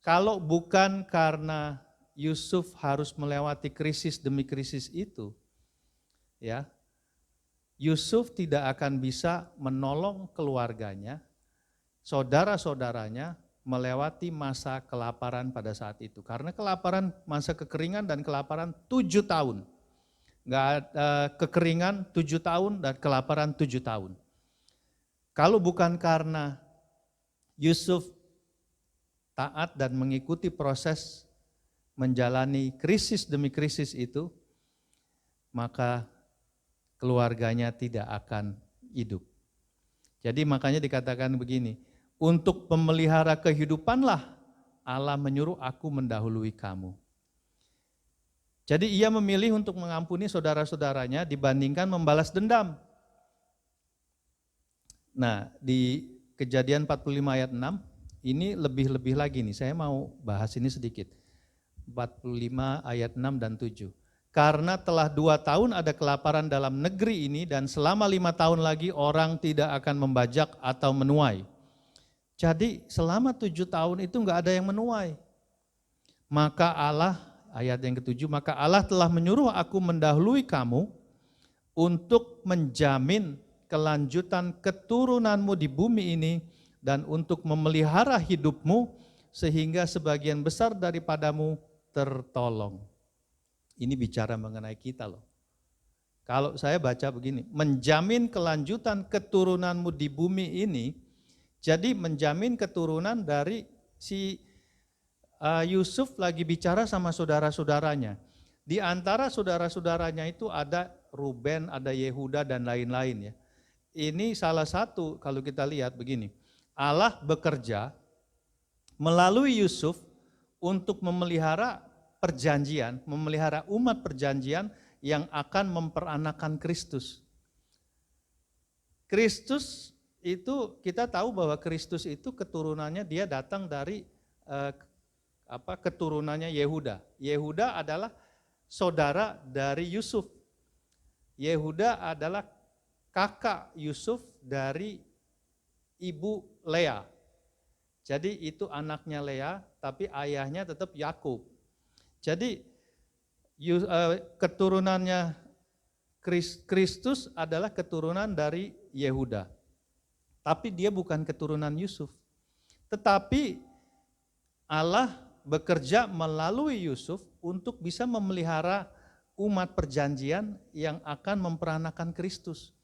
Kalau bukan karena Yusuf harus melewati krisis demi krisis itu, ya, Yusuf tidak akan bisa menolong keluarganya, saudara-saudaranya melewati masa kelaparan pada saat itu. Karena kelaparan, masa kekeringan dan kelaparan 7 tahun. Enggak ada kekeringan 7 tahun dan kelaparan 7 tahun. Kalau bukan karena Yusuf taat dan mengikuti proses menjalani krisis demi krisis itu, maka keluarganya tidak akan hidup. Jadi makanya dikatakan begini, untuk memelihara kehidupanlah Allah menyuruh aku mendahului kamu. Jadi ia memilih untuk mengampuni saudara-saudaranya dibandingkan membalas dendam. Nah, di Kejadian 45 ayat 6, ini lebih-lebih lagi nih, saya mau bahas ini sedikit. 45 ayat 6 dan 7. Karena telah 2 tahun ada kelaparan dalam negeri ini dan selama 5 tahun lagi orang tidak akan membajak atau menuai. Jadi selama 7 tahun itu enggak ada yang menuai. Maka Allah, ayat yang ke-7, maka Allah telah menyuruh aku mendahului kamu untuk menjamin kelanjutan keturunanmu di bumi ini dan untuk memelihara hidupmu sehingga sebagian besar daripadamu tertolong. Ini bicara mengenai kita loh. Kalau saya baca begini, menjamin kelanjutan keturunanmu di bumi ini, jadi menjamin keturunan dari si Yusuf lagi bicara sama saudara-saudaranya. Di antara saudara-saudaranya itu ada Ruben, ada Yehuda dan lain-lain ya. Ini salah satu kalau kita lihat begini. Allah bekerja melalui Yusuf untuk memelihara perjanjian, memelihara umat perjanjian yang akan memperanakan Kristus. Kristus itu kita tahu bahwa Kristus itu keturunannya dia datang dari keturunannya Yehuda. Yehuda adalah saudara dari Yusuf. Yehuda adalah kakak Yusuf dari ibu Lea. Jadi itu anaknya Lea, tapi ayahnya tetap Yakub. Jadi keturunannya Kristus adalah keturunan dari Yehuda. Tapi dia bukan keturunan Yusuf. Tetapi Allah bekerja melalui Yusuf untuk bisa memelihara umat perjanjian yang akan memperanakan Kristus.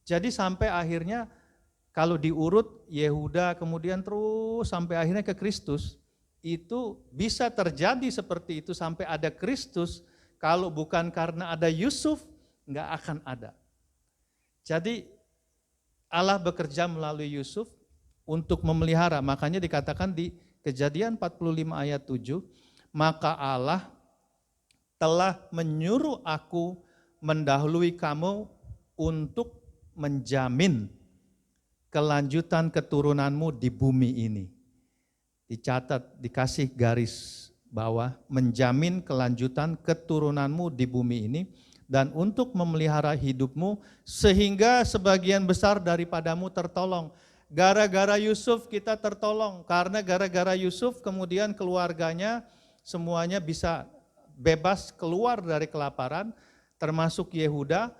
Jadi sampai akhirnya kalau diurut Yehuda kemudian terus sampai akhirnya ke Kristus, itu bisa terjadi seperti itu sampai ada Kristus, kalau bukan karena ada Yusuf nggak akan ada. Jadi Allah bekerja melalui Yusuf untuk memelihara, makanya dikatakan di Kejadian 45 ayat 7, maka Allah telah menyuruh aku mendahului kamu untuk menjamin kelanjutan keturunanmu di bumi ini. Dicatat, dikasih garis bawah, menjamin kelanjutan keturunanmu di bumi ini dan untuk memelihara hidupmu sehingga sebagian besar daripadamu tertolong. Gara-gara Yusuf kita tertolong, karena gara-gara Yusuf kemudian keluarganya semuanya bisa bebas keluar dari kelaparan, termasuk Yehuda,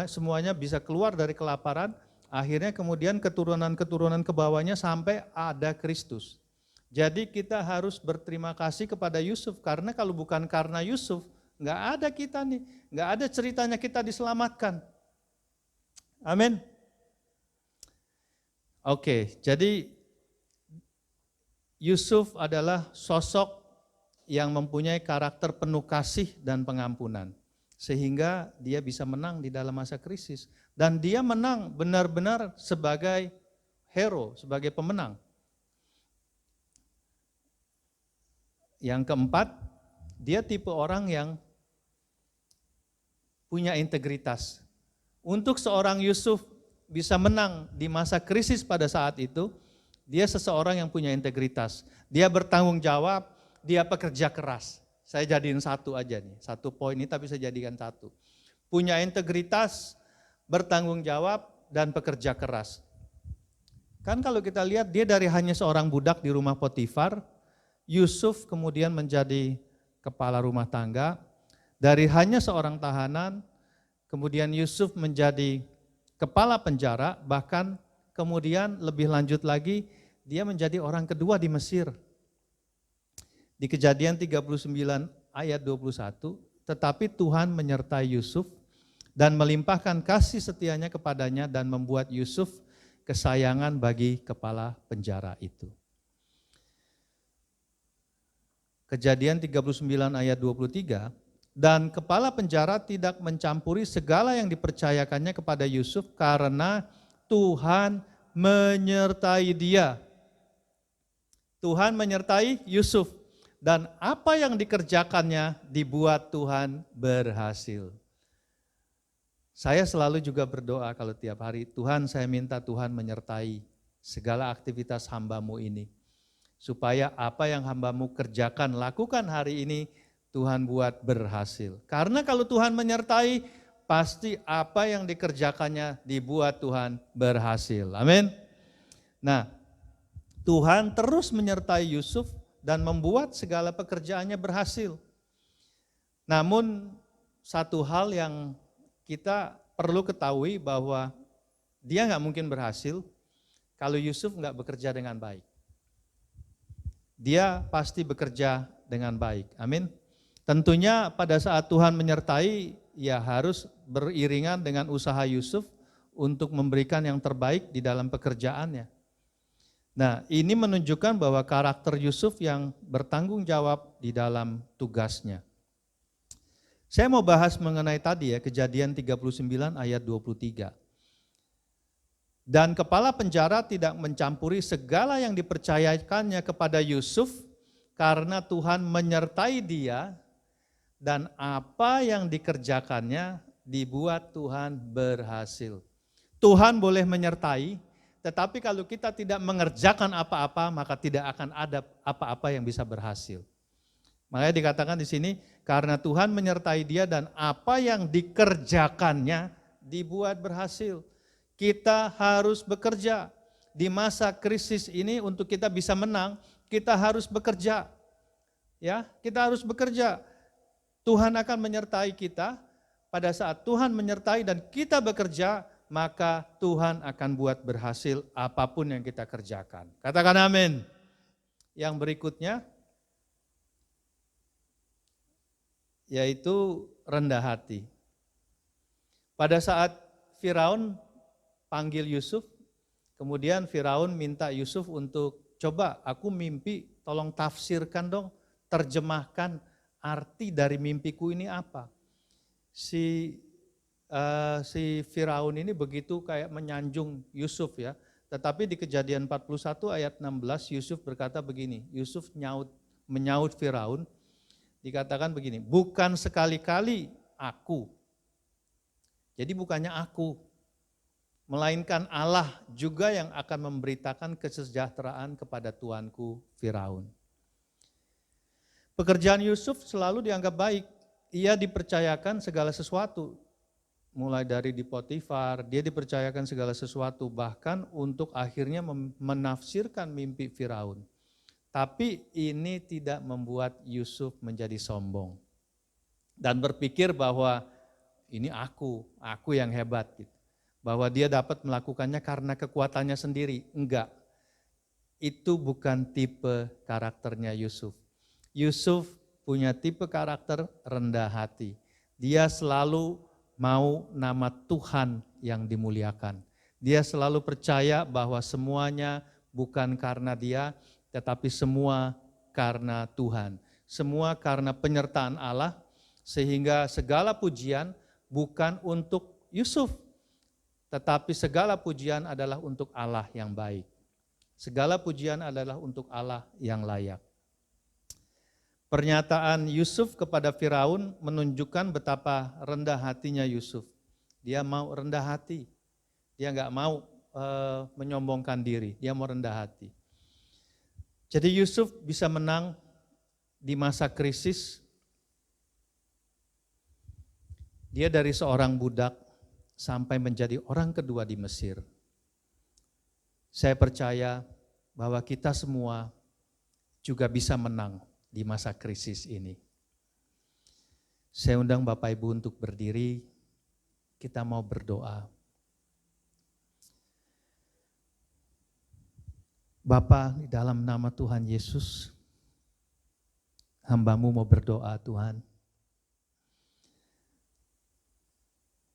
semuanya bisa keluar dari kelaparan, akhirnya kemudian keturunan-keturunan ke bawahnya sampai ada Kristus. Jadi kita harus berterima kasih kepada Yusuf, karena kalau bukan karena Yusuf, nggak ada kita nih, nggak ada ceritanya kita diselamatkan. Amin. Oke, jadi Yusuf adalah sosok yang mempunyai karakter penuh kasih dan pengampunan, sehingga dia bisa menang di dalam masa krisis. Dan dia menang benar-benar sebagai hero, sebagai pemenang. Yang keempat, dia tipe orang yang punya integritas. Untuk seorang Yusuf bisa menang di masa krisis pada saat itu, dia seseorang yang punya integritas. Dia bertanggung jawab, dia pekerja keras. Saya jadiin satu aja nih, satu poin ini tapi saya jadikan satu. Punya integritas, bertanggung jawab, dan pekerja keras. Kan kalau kita lihat dia dari hanya seorang budak di rumah Potifar, Yusuf kemudian menjadi kepala rumah tangga. Dari hanya seorang tahanan, kemudian Yusuf menjadi kepala penjara, bahkan kemudian lebih lanjut lagi, dia menjadi orang kedua di Mesir. Di Kejadian 39 ayat 21, tetapi Tuhan menyertai Yusuf dan melimpahkan kasih setianya kepadanya dan membuat Yusuf kesayangan bagi kepala penjara itu. Kejadian 39 ayat 23, dan kepala penjara tidak mencampuri segala yang dipercayakannya kepada Yusuf karena Tuhan menyertai dia. Tuhan menyertai Yusuf dan apa yang dikerjakannya dibuat Tuhan berhasil. Saya selalu juga berdoa kalau tiap hari, Tuhan saya minta Tuhan menyertai segala aktivitas hamba-Mu ini. Supaya apa yang hamba-Mu kerjakan, lakukan hari ini, Tuhan buat berhasil. Karena kalau Tuhan menyertai, pasti apa yang dikerjakannya dibuat Tuhan berhasil. Amin. Nah, Tuhan terus menyertai Yusuf dan membuat segala pekerjaannya berhasil. Namun satu hal yang kita perlu ketahui bahwa dia nggak mungkin berhasil kalau Yusuf nggak bekerja dengan baik. Dia pasti bekerja dengan baik. Amin. Tentunya pada saat Tuhan menyertai, ya harus beriringan dengan usaha Yusuf untuk memberikan yang terbaik di dalam pekerjaannya. Nah, ini menunjukkan bahwa karakter Yusuf yang bertanggung jawab di dalam tugasnya. Saya mau bahas mengenai tadi ya, Kejadian 39 ayat 23. Dan kepala penjara tidak mencampuri segala yang dipercayakannya kepada Yusuf karena Tuhan menyertai dia dan apa yang dikerjakannya dibuat Tuhan berhasil. Tuhan boleh menyertai, tetapi kalau kita tidak mengerjakan apa-apa maka tidak akan ada apa-apa yang bisa berhasil. Makanya dikatakan di sini karena Tuhan menyertai dia dan apa yang dikerjakannya dibuat berhasil. Kita harus bekerja. Di masa krisis ini untuk kita bisa menang, kita harus bekerja. Ya, kita harus bekerja. Tuhan akan menyertai kita. Pada saat Tuhan menyertai dan kita bekerja, maka Tuhan akan buat berhasil apapun yang kita kerjakan. Katakan amin. Yang berikutnya, yaitu rendah hati. Pada saat Firaun panggil Yusuf, kemudian Firaun minta Yusuf untuk coba aku mimpi, tolong tafsirkan dong, terjemahkan arti dari mimpiku ini apa. Si Firaun ini begitu kayak menyanjung Yusuf ya, tetapi di Kejadian 41 ayat 16 Yusuf berkata begini, Yusuf menyaut Firaun, dikatakan begini, bukan sekali-kali aku, jadi bukannya aku, melainkan Allah juga yang akan memberitakan kesejahteraan kepada tuanku Firaun. Pekerjaan Yusuf selalu dianggap baik. Ia dipercayakan segala sesuatu. Mulai dari di Potifar, dia dipercayakan segala sesuatu. Bahkan untuk akhirnya menafsirkan mimpi Firaun. Tapi ini tidak membuat Yusuf menjadi sombong. Dan berpikir bahwa ini aku yang hebat gitu. Bahwa dia dapat melakukannya karena kekuatannya sendiri. Enggak, itu bukan tipe karakternya Yusuf. Yusuf punya tipe karakter rendah hati. Dia selalu mau nama Tuhan yang dimuliakan. Dia selalu percaya bahwa semuanya bukan karena dia, tetapi semua karena Tuhan. Semua karena penyertaan Allah, sehingga segala pujian bukan untuk Yusuf, tetapi segala pujian adalah untuk Allah yang baik. Segala pujian adalah untuk Allah yang layak. Pernyataan Yusuf kepada Firaun menunjukkan betapa rendah hatinya Yusuf. Dia mau rendah hati. Dia enggak mau menyombongkan diri. Dia mau rendah hati. Jadi Yusuf bisa menang di masa krisis. Dia dari seorang budak sampai menjadi orang kedua di Mesir. Saya percaya bahwa kita semua juga bisa menang di masa krisis ini. Saya undang Bapak Ibu untuk berdiri, kita mau berdoa. Bapa, di dalam nama Tuhan Yesus, hamba-Mu mau berdoa Tuhan.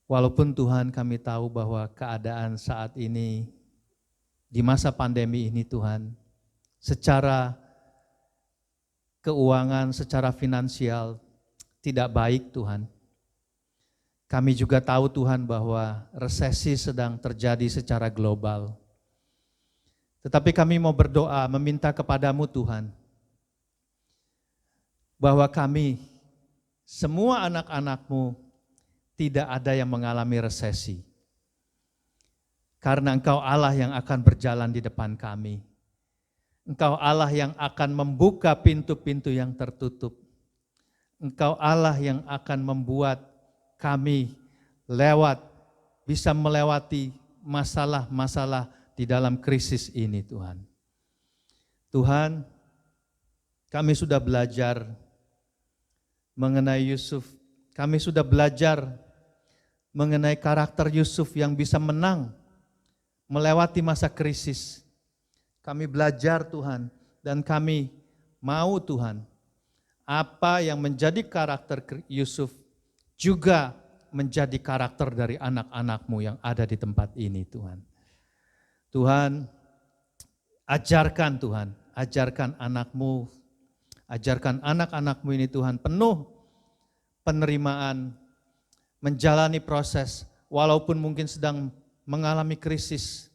Walaupun Tuhan kami tahu bahwa keadaan saat ini, di masa pandemi ini Tuhan, secara keuangan, secara finansial tidak baik Tuhan. Kami juga tahu Tuhan bahwa resesi sedang terjadi secara global. Tetapi kami mau berdoa, meminta kepadamu Tuhan, bahwa kami, semua anak-anak-Mu, tidak ada yang mengalami resesi. Karena Engkau Allah yang akan berjalan di depan kami. Engkau Allah yang akan membuka pintu-pintu yang tertutup. Engkau Allah yang akan membuat kami bisa melewati masalah-masalah di dalam krisis ini Tuhan. Tuhan, kami sudah belajar mengenai Yusuf. Kami sudah belajar mengenai karakter Yusuf yang bisa menang melewati masa krisis. Kami belajar Tuhan dan kami mau Tuhan apa yang menjadi karakter Yusuf juga menjadi karakter dari anak-anak-Mu yang ada di tempat ini Tuhan. Tuhan, Ajarkan Tuhan, ajarkan anakmu, ajarkan anak-anakmu ini Tuhan penuh penerimaan, menjalani proses, walaupun mungkin sedang mengalami krisis.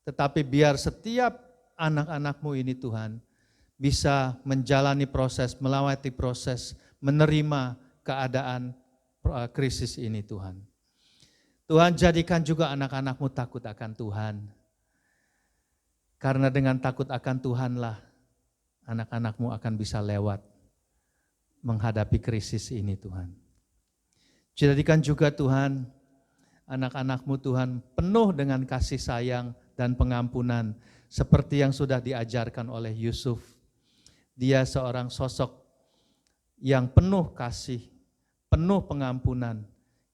Tetapi biar setiap anak-anakmu ini Tuhan, bisa menjalani proses, melewati proses, menerima keadaan krisis ini Tuhan. Tuhan jadikan juga anak-anakmu takut akan Tuhan. Karena dengan takut akan Tuhanlah, anak-anakmu akan bisa lewat menghadapi krisis ini Tuhan. Jadikan juga Tuhan, anak-anakmu Tuhan penuh dengan kasih sayang dan pengampunan seperti yang sudah diajarkan oleh Yusuf. Dia seorang sosok yang penuh kasih, penuh pengampunan.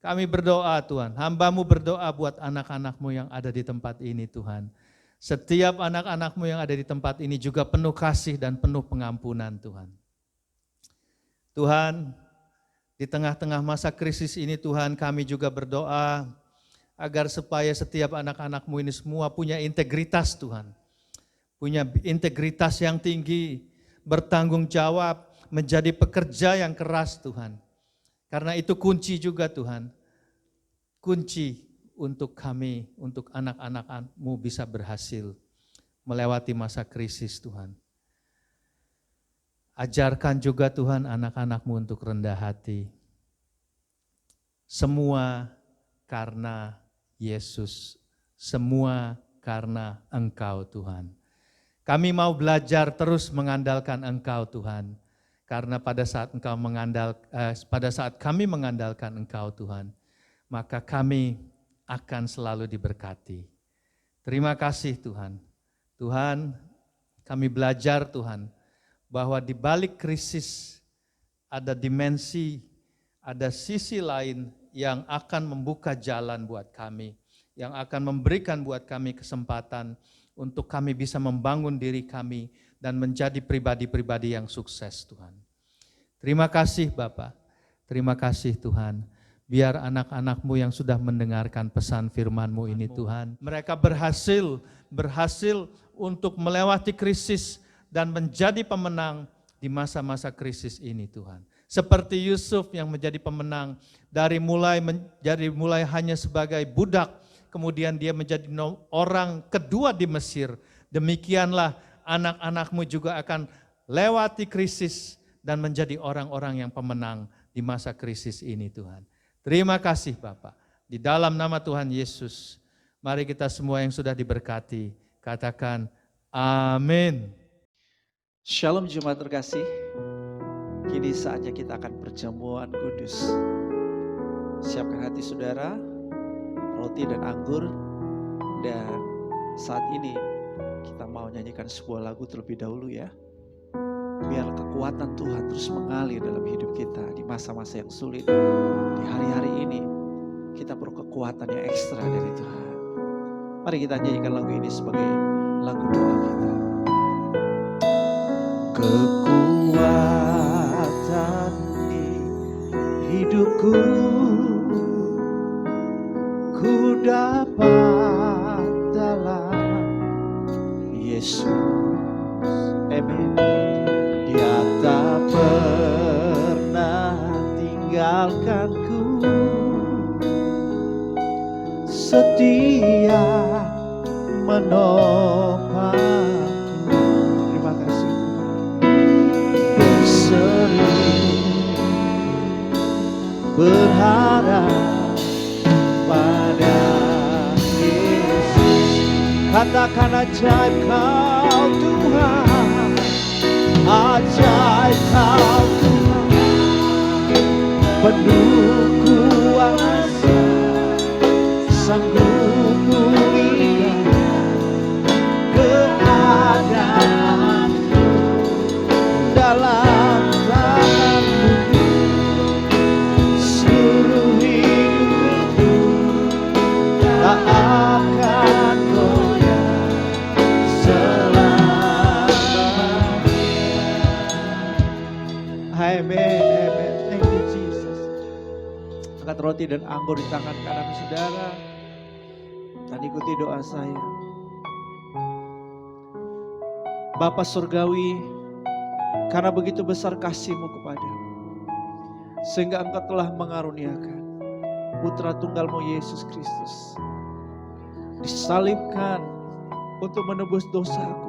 Kami berdoa Tuhan, hamba-Mu berdoa buat anak-anak-Mu yang ada di tempat ini Tuhan. Setiap anak-anak-Mu yang ada di tempat ini juga penuh kasih dan penuh pengampunan Tuhan. Tuhan, di tengah-tengah masa krisis ini Tuhan, kami juga berdoa agar supaya setiap anak-anak-Mu ini semua punya integritas Tuhan. Punya integritas yang tinggi, bertanggung jawab, menjadi pekerja yang keras Tuhan. Karena itu kunci juga Tuhan, kunci untuk kami, untuk anak-anak-Mu bisa berhasil melewati masa krisis Tuhan. Ajarkan juga Tuhan anak-anak-Mu untuk rendah hati. Semua karena Yesus, semua karena Engkau Tuhan. Kami mau belajar terus mengandalkan Engkau Tuhan. Karena pada saat kami mengandalkan Engkau Tuhan, maka kami akan selalu diberkati. Terima kasih Tuhan. Tuhan, kami belajar Tuhan, bahwa di balik krisis ada dimensi, ada sisi lain yang akan membuka jalan buat kami, yang akan memberikan buat kami kesempatan untuk kami bisa membangun diri kami dan menjadi pribadi-pribadi yang sukses Tuhan. Terima kasih Bapa, terima kasih Tuhan. Biar anak-anak-Mu yang sudah mendengarkan pesan firman-Mu ini Tuhan, mereka berhasil untuk melewati krisis dan menjadi pemenang di masa-masa krisis ini Tuhan. Seperti Yusuf yang menjadi pemenang dari mulai hanya sebagai budak, kemudian dia menjadi orang kedua di Mesir. Demikianlah anak-anak-Mu juga akan lewati krisis dan menjadi orang-orang yang pemenang di masa krisis ini Tuhan. Terima kasih Bapak. Di dalam nama Tuhan Yesus, mari kita semua yang sudah diberkati, katakan amin. Shalom jemaat terkasih, kini saatnya kita akan perjamuan kudus. Siapkan hati saudara, roti dan anggur, dan saat ini kita mau nyanyikan sebuah lagu terlebih dahulu ya. Biar kekuatan Tuhan terus mengalir dalam hidup kita di masa-masa yang sulit. Di hari-hari ini kita perlu kekuatan yang ekstra dari Tuhan. Mari kita nyanyikan lagu ini sebagai lagu doa kita. Kekuatan di hidupku ku dapat dalam Yesus. Amin. Dia tak pernah tinggalkanku, setia menopangku. Terima kasih Tuhan. Sering berharap pada Yesus. Katakan ajaib Kau Tuhan, ajaib Kau Tuhan, penuh kuasa, sanggup pulihkan keadaanku dalam tangan-Mu. Seluruh hidupku tak akan goyah selamanya. Amen, amen. Thank you Jesus. Angkat roti dan anggur di tangan kanan saudara dan ikuti doa saya. Bapa Surgawi, karena begitu besar kasih-Mu kepadamu, sehingga Engkau telah mengaruniakan Putra Tunggal-Mu Yesus Kristus, disalibkan untuk menebus dosaku.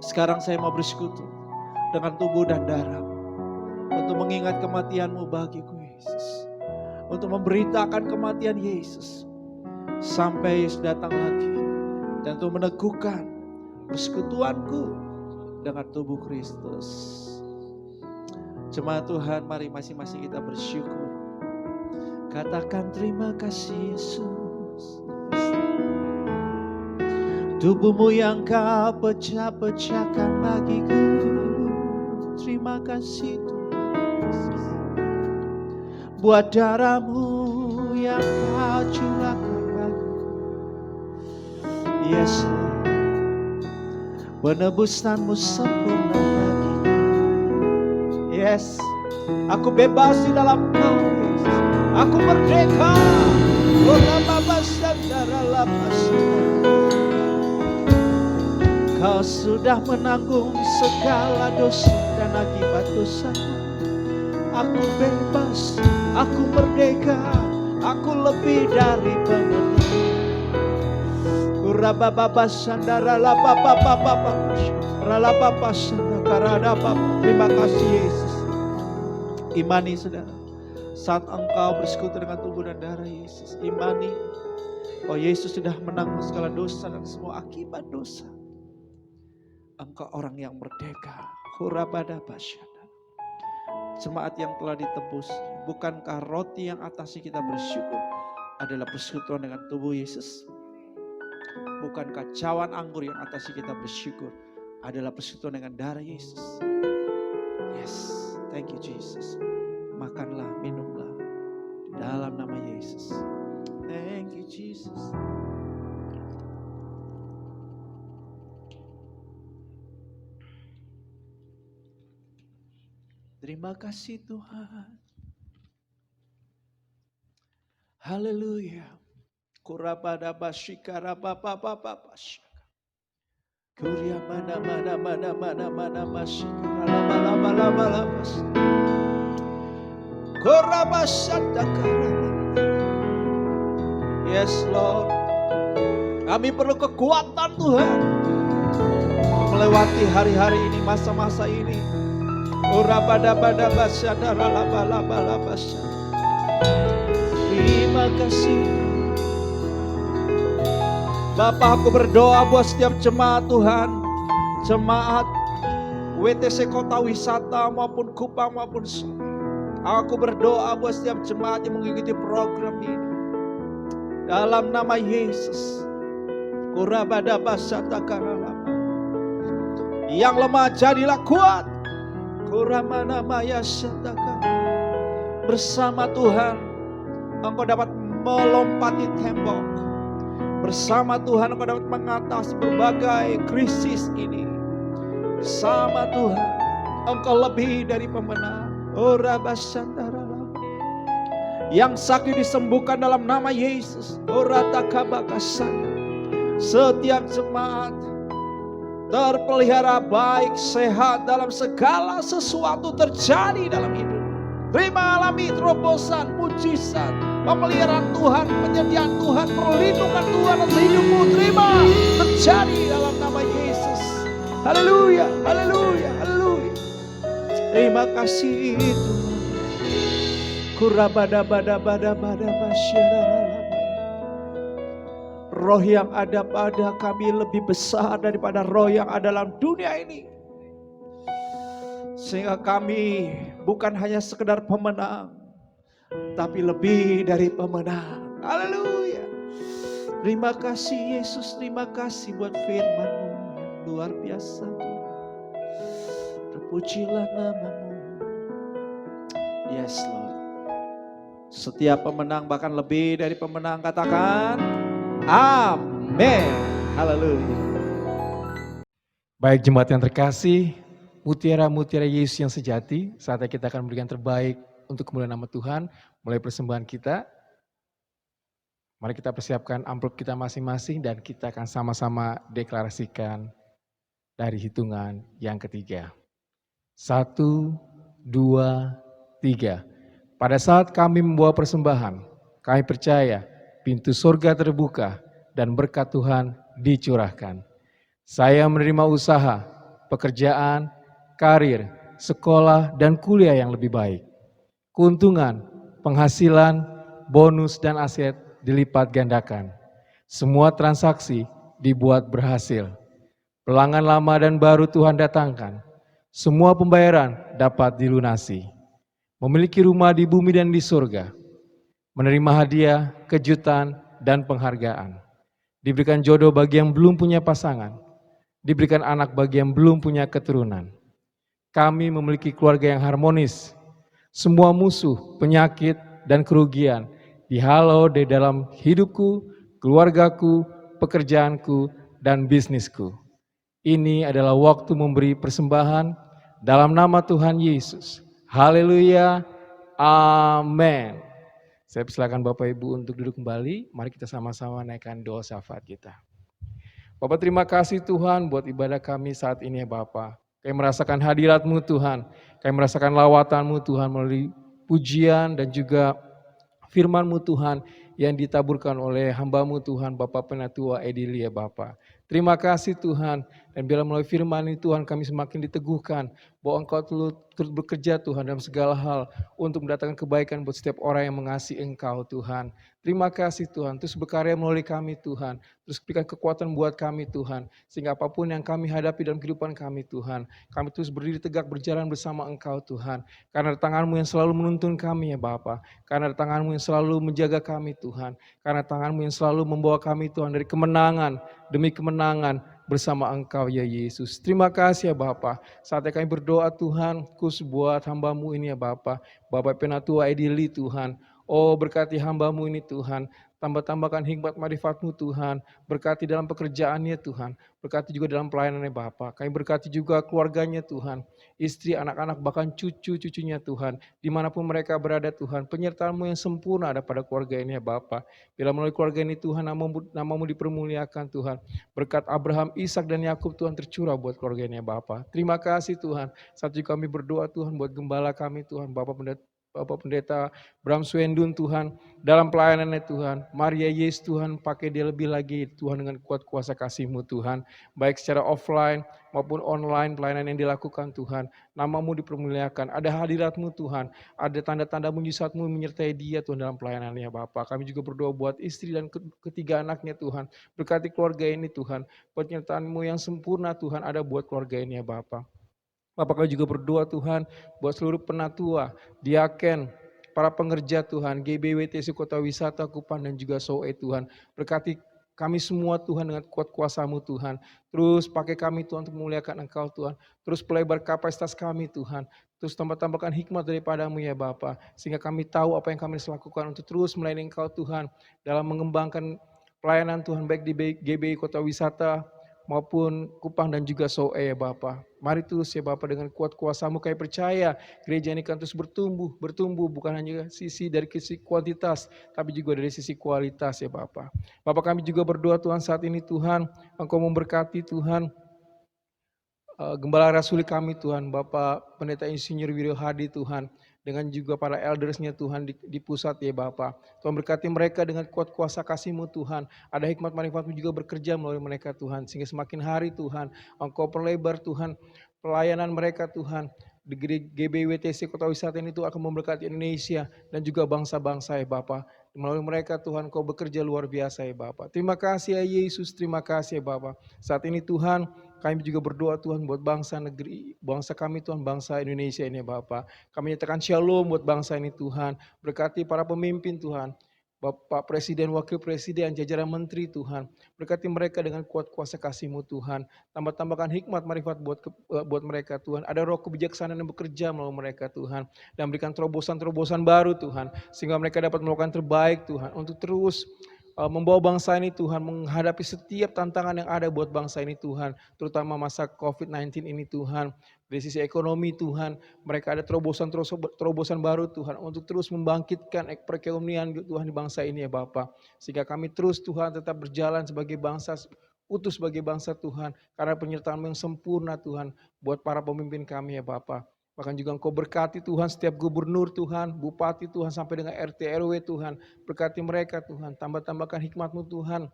Sekarang saya mau bersekutu dengan tubuh dan darah untuk mengingat kematian-Mu bagiku Yesus, untuk memberitakan kematian Yesus sampai Yesus datang lagi, dan untuk meneguhkan persekutuanku dengan tubuh Kristus. Jemaat Tuhan, mari masing-masing kita bersyukur. Katakan terima kasih Yesus. Tubuh-Mu yang Kau pecah-pecahkan bagiku. Terima kasih Tuhan. Buat darah-Mu yang Kau curahkan bagiku. Yes Lord. Penebusan-Mu sempurna bagiku. Yes, aku bebas di dalam Kau Yesus. Aku merdeka. Kau sudah menanggung segala dosa dan akibat dosaku. Aku bebas, aku merdeka, aku lebih dari pemenang. Terima kasih Yesus. Imani saudara, saat engkau bersekutu dengan tubuh dan darah Yesus, imani bahwa Yesus sudah menanggung segala dosa dan semua akibat dosa. Engkau orang yang merdeka. Jemaat yang telah ditebus, bukankah roti yang atasnya kita bersyukur adalah persekutuan dengan tubuh Yesus? Bukankah cawan anggur yang atasnya kita bersyukur adalah persekutuan dengan darah Yesus? Yes, thank you Jesus. Makanlah, minumlah di dalam nama Yesus. Thank you Jesus. Terima kasih Tuhan. Haleluya. Kurabada basyikara bapa basyik. Kuria mana basyikara lama. Korabasandakara. Yes Lord. Kami perlu kekuatan Tuhan melewati hari-hari ini, masa-masa ini. Terima kasih Bapak, aku berdoa buat setiap jemaat Tuhan, jemaat WTC Kota Wisata maupun Kupang maupun Sore. Aku berdoa buat setiap jemaat yang mengikuti program ini dalam nama Yesus. Yang lemah jadilah kuat. Bersama Tuhan engkau dapat melompati tembok. Bersama Tuhan engkau dapat mengatasi berbagai krisis ini. Bersama Tuhan engkau lebih dari pemenang. Yang sakit disembuhkan dalam nama Yesus. Setiap jemaat terpelihara baik, sehat dalam segala sesuatu terjadi dalam hidup. Terima alami terobosan, mujizat, pemeliharaan Tuhan, penyediaan Tuhan, perlindungan Tuhan atas hidupmu. Terima terjadi dalam nama Yesus. Haleluya, haleluya, haleluya. Terima kasih Tuhan. Roh yang ada pada kami lebih besar daripada roh yang ada dalam dunia ini. Sehingga kami bukan hanya sekedar pemenang, tapi lebih dari pemenang. Haleluya. Terima kasih Yesus, terima kasih buat firman-Mu yang luar biasa. Terpujilah nama-Mu. Yes Lord. Setiap pemenang bahkan lebih dari pemenang, katakan amin. Haleluya. Baik jemaat yang terkasih, mutiara-mutiara Yesus yang sejati, saatnya kita akan memberikan terbaik untuk kemuliaan nama Tuhan. Mulai persembahan kita, mari kita persiapkan amplop kita masing-masing dan kita akan sama-sama deklarasikan dari hitungan yang ketiga. 1, 2, 3. Pada saat kami membawa persembahan, kami percaya pintu surga terbuka dan berkat Tuhan dicurahkan. Saya menerima usaha, pekerjaan, karir, sekolah, dan kuliah yang lebih baik. Keuntungan, penghasilan, bonus, dan aset dilipat gandakan. Semua transaksi dibuat berhasil. Pelanggan lama dan baru Tuhan datangkan. Semua pembayaran dapat dilunasi. Memiliki rumah di bumi dan di surga. Menerima hadiah, kejutan, dan penghargaan. Diberikan jodoh bagi yang belum punya pasangan. Diberikan anak bagi yang belum punya keturunan. Kami memiliki keluarga yang harmonis. Semua musuh, penyakit, dan kerugian dihalau di dalam hidupku, keluargaku, pekerjaanku, dan bisnisku. Ini adalah waktu memberi persembahan dalam nama Tuhan Yesus. Haleluya, amin. Saya persilakan Bapak Ibu untuk duduk kembali. Mari kita sama-sama naikkan doa syafaat kita. Bapak, terima kasih Tuhan buat ibadah kami saat ini ya Bapak. Kami merasakan hadirat-Mu Tuhan. Kami merasakan lawatan-Mu Tuhan melalui pujian dan juga firman-Mu Tuhan yang ditaburkan oleh hamba-Mu Tuhan Bapak Penatua Edili ya Bapak. Terima kasih Tuhan, dan biarlah melalui firman ini Tuhan kami semakin diteguhkan bahwa Engkau turut bekerja Tuhan dalam segala hal untuk mendatangkan kebaikan buat setiap orang yang mengasihi Engkau Tuhan. Terima kasih Tuhan, terus berkarya melalui kami Tuhan, terus berikan kekuatan buat kami Tuhan, sehingga apapun yang kami hadapi dalam kehidupan kami Tuhan, kami terus berdiri tegak berjalan bersama Engkau Tuhan, karena tangan-Mu yang selalu menuntun kami ya Bapa, karena tangan-Mu yang selalu menjaga kami Tuhan, karena tangan-Mu yang selalu membawa kami Tuhan dari kemenangan demi kemenangan bersama Engkau ya Yesus. Terima kasih ya Bapa. Saatnya kami berdoa Tuhan, khusus buat hamba-Mu ini ya Bapa, Bapak Penatua Edili Tuhan. Oh berkati hamba-Mu ini Tuhan, tambah-tambahkan hikmat marifat-Mu Tuhan, berkati dalam pekerjaannya Tuhan, berkati juga dalam pelayanannya Bapa. Kami berkati juga keluarganya Tuhan, istri, anak-anak, bahkan cucu-cucunya Tuhan, dimanapun mereka berada Tuhan, penyertaan-Mu yang sempurna ada pada keluarga ini ya Bapa. Bila melalui keluarga ini Tuhan, namamu dipermuliakan Tuhan, berkat Abraham, Ishak dan Yakub Tuhan tercurah buat keluarga ini ya Bapa. Terima kasih Tuhan, saat juga kami berdoa Tuhan buat gembala kami Tuhan, Bapak Pendeta Bram Swendun Tuhan, dalam pelayanannya Tuhan, Maria Yesus Tuhan, pakai dia lebih lagi Tuhan dengan kuat kuasa kasih-Mu Tuhan, baik secara offline maupun online pelayanan yang dilakukan Tuhan, namamu dipermuliakan, ada hadirat-Mu Tuhan, ada tanda-tanda mujizat-Mu menyertai dia Tuhan dalam pelayanannya Bapak. Kami juga berdoa buat istri dan ketiga anaknya Tuhan, berkati keluarga ini Tuhan, penyertaan-Mu yang sempurna Tuhan ada buat keluarga ini ya Bapak. Bapak kami juga berdoa Tuhan buat seluruh penatua, diaken, para pengerja Tuhan, GBWTC Kota Wisata Kupang dan juga SOE Tuhan. Berkati kami semua Tuhan dengan kuat kuasa-Mu Tuhan. Terus pakai kami Tuhan untuk memuliakan Engkau Tuhan. Terus pelebar kapasitas kami Tuhan. Terus tambahkan hikmat daripada-Mu ya Bapa, sehingga kami tahu apa yang kami harus lakukan untuk terus melayani Engkau Tuhan dalam mengembangkan pelayanan Tuhan baik di GBI Kota Wisata maupun Kupang dan juga SOE ya Bapa. Mari terus ya Bapa dengan kuat kuasa-Mu kami percaya gereja ini akan terus bertumbuh bukan hanya dari sisi kuantitas tapi juga dari sisi kualitas ya Bapa. Bapa kami juga berdoa Tuhan saat ini Tuhan, Engkau memberkati Tuhan Gembala Rasuli kami Tuhan, Bapak Pendeta Insinyur Wiryo Hadi Tuhan, dengan juga para eldersnya Tuhan di pusat ya Bapak. Tuhan berkati mereka dengan kuat kuasa kasih-Mu Tuhan. Ada hikmat manfaat-Mu juga bekerja melalui mereka Tuhan. Sehingga semakin hari Tuhan, Engkau perlebar Tuhan pelayanan mereka Tuhan. Di GBWTC Kota Wisata ini Tuhan akan memberkati Indonesia dan juga bangsa-bangsa ya Bapak. Melalui mereka Tuhan Kau bekerja luar biasa ya Bapak. Terima kasih ya Yesus, terima kasih ya Bapak. Saat ini Tuhan kami juga berdoa Tuhan buat bangsa negeri, bangsa kami Tuhan, bangsa Indonesia ini ya Bapak. Kami nyatakan shalom buat bangsa ini Tuhan. Berkati para pemimpin Tuhan, Bapak Presiden, Wakil Presiden, jajaran Menteri Tuhan. Berkati mereka dengan kuat kuasa kasih-Mu Tuhan. Tambahkan hikmat marifat buat mereka Tuhan. Ada roh kebijaksanaan yang bekerja melalui mereka Tuhan. Dan berikan terobosan-terobosan baru Tuhan. Sehingga mereka dapat melakukan terbaik Tuhan. Untuk terus membawa bangsa ini Tuhan, menghadapi setiap tantangan yang ada buat bangsa ini Tuhan, terutama masa COVID-19 ini Tuhan. Dari sisi ekonomi Tuhan, mereka ada terobosan baru Tuhan, untuk terus membangkitkan perekonomian Tuhan di bangsa ini ya Bapak. Sehingga kami terus Tuhan tetap berjalan sebagai bangsa utus bagi bangsa Tuhan, karena penyertaan-Mu yang sempurna Tuhan, buat para pemimpin kami ya Bapa. Bahkan juga Engkau berkati Tuhan setiap gubernur Tuhan, bupati Tuhan, sampai dengan RT RW Tuhan. Berkati mereka Tuhan, tambahkan hikmat-Mu Tuhan.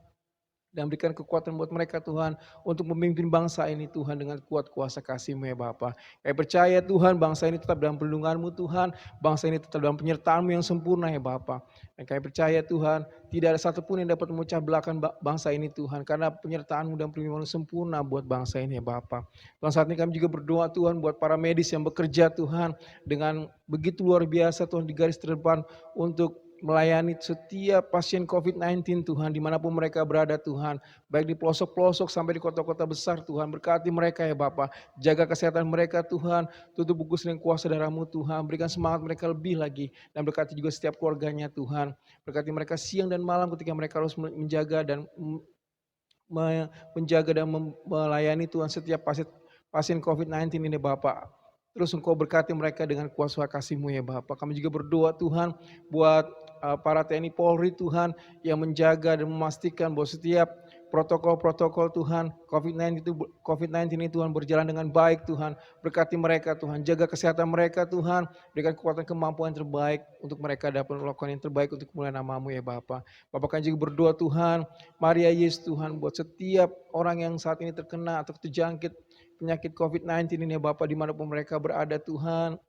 Dan berikan kekuatan buat mereka Tuhan untuk memimpin bangsa ini Tuhan dengan kuat kuasa kasih-Mu ya Bapa. Kami percaya Tuhan bangsa ini tetap dalam perlindungan-Mu Tuhan, bangsa ini tetap dalam penyertaan-Mu yang sempurna ya Bapa. Dan kami percaya Tuhan tidak ada satupun yang dapat memecah belakang bangsa ini Tuhan, karena penyertaan-Mu dan perlindungan-Mu sempurna buat bangsa ini ya Bapa. Tuhan, saat ini kami juga berdoa Tuhan buat para medis yang bekerja Tuhan dengan begitu luar biasa Tuhan di garis terdepan untuk melayani setiap pasien COVID-19 Tuhan, dimanapun mereka berada Tuhan, baik di pelosok-pelosok sampai di kota-kota besar Tuhan. Berkati mereka ya Bapa, jaga kesehatan mereka Tuhan, tutup bungkus dengan kuasa darah-Mu Tuhan, berikan semangat mereka lebih lagi, dan berkati juga setiap keluarganya Tuhan. Berkati mereka siang dan malam ketika mereka harus menjaga dan melayani Tuhan setiap pasien COVID-19 ini Bapak. Terus Engkau berkati mereka dengan kuasa kasih-Mu ya Bapak. Kami juga berdoa Tuhan buat para TNI Polri Tuhan yang menjaga dan memastikan bahwa setiap protokol-protokol Tuhan COVID-19 ini Tuhan berjalan dengan baik Tuhan. Berkati mereka Tuhan, jaga kesehatan mereka Tuhan, berikan kekuatan kemampuan yang terbaik untuk mereka dapat melakukan yang terbaik untuk kemuliaan nama-Mu ya Bapa. Bapak kan juga berdoa Tuhan, Maria Yesus Tuhan, buat setiap orang yang saat ini terkena atau terjangkit penyakit COVID-19 ini ya Bapak, dimanapun mereka berada Tuhan.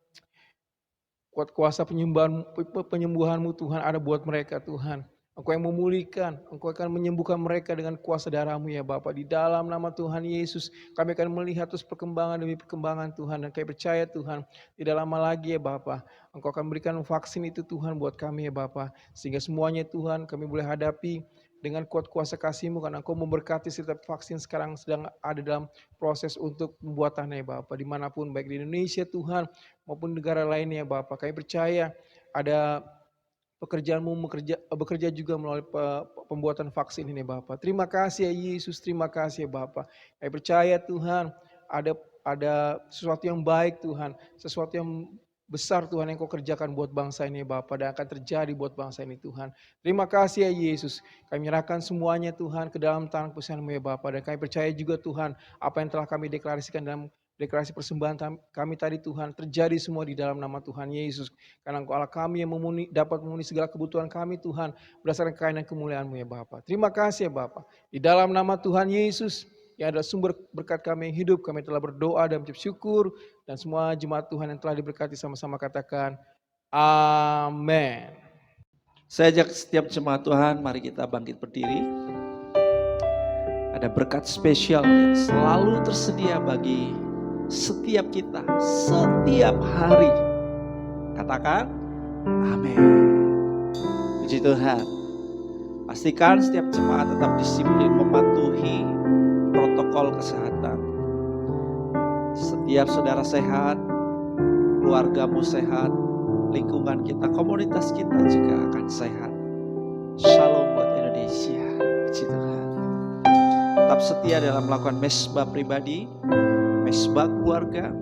Kuat kuasa penyembuhan-Mu Tuhan ada buat mereka Tuhan. Engkau yang memulihkan, Engkau akan menyembuhkan mereka dengan kuasa darah-Mu ya Bapa. Di dalam nama Tuhan Yesus kami akan melihat terus perkembangan demi perkembangan Tuhan. Dan kami percaya Tuhan tidak lama lagi ya Bapa, Engkau akan berikan vaksin itu Tuhan buat kami ya Bapa. Sehingga semuanya Tuhan kami boleh hadapi dengan kuat kuasa kasih-Mu, karena Engkau memberkati setiap vaksin sekarang sedang ada dalam proses untuk pembuatannya ya Bapa. Dimanapun baik di Indonesia Tuhan maupun negara lainnya ya Bapa. Kami percaya ada pekerjaan-Mu bekerja juga melalui pembuatan vaksin ini Bapa. Terima kasih ya Yesus, terima kasih ya Bapa. Kami percaya Tuhan ada sesuatu yang baik Tuhan, sesuatu yang besar Tuhan yang Kau kerjakan buat bangsa ini Bapa, dan akan terjadi buat bangsa ini Tuhan. Terima kasih ya Yesus. Kami menyerahkan semuanya Tuhan ke dalam tangan pesan-Mu ya Bapa, dan kami percaya juga Tuhan apa yang telah kami deklarasikan dalam deklarasi persembahan kami tadi Tuhan, terjadi semua di dalam nama Tuhan Yesus. Karena Engkau Allah kami yang dapat memenuhi segala kebutuhan kami Tuhan, berdasarkan kekayaan dan kemuliaan-Mu ya Bapa. Terima kasih ya Bapa. Di dalam nama Tuhan Yesus yang adalah sumber berkat kami yang hidup, kami telah berdoa dan mengucap syukur, dan semua jemaat Tuhan yang telah diberkati sama-sama katakan amin. Saya ajak setiap jemaat Tuhan, mari kita bangkit berdiri. Ada berkat spesial yang selalu tersedia bagi setiap kita, setiap hari. Katakan amin. Puji Tuhan. Pastikan setiap jemaat tetap disiplin mematuhi protokol kesehatan. Setiap saudara sehat, keluargamu sehat, lingkungan kita, komunitas kita juga akan sehat. Shalom buat Indonesia. Puji Tuhan. Tetap setia dalam melakukan mesbah pribadi, mesbah keluarga,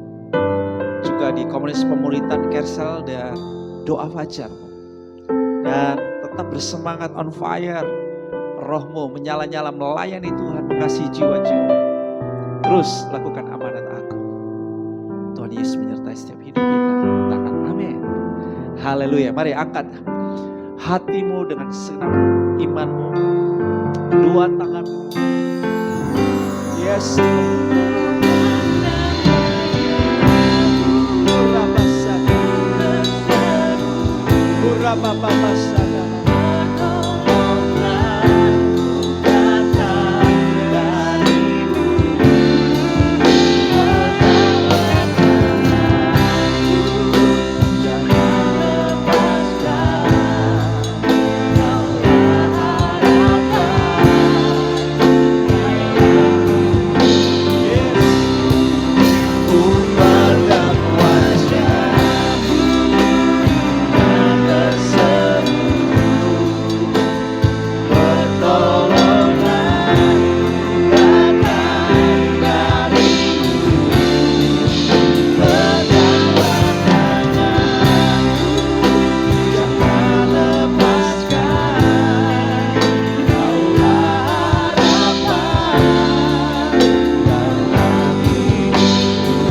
juga di komunitas pemuritan Kersel dan doa fajar. Dan tetap bersemangat on fire. Rohmu menyala-nyala melayani Tuhan, mengasihi jiwa-jiwa. Terus lakukan amanat aku. Tuhan Yesus menyertai setiap hidup kita. Katakan amin. Haleluya. Mari angkat hatimu dengan segenap imanmu. Kedua tanganmu. Yes.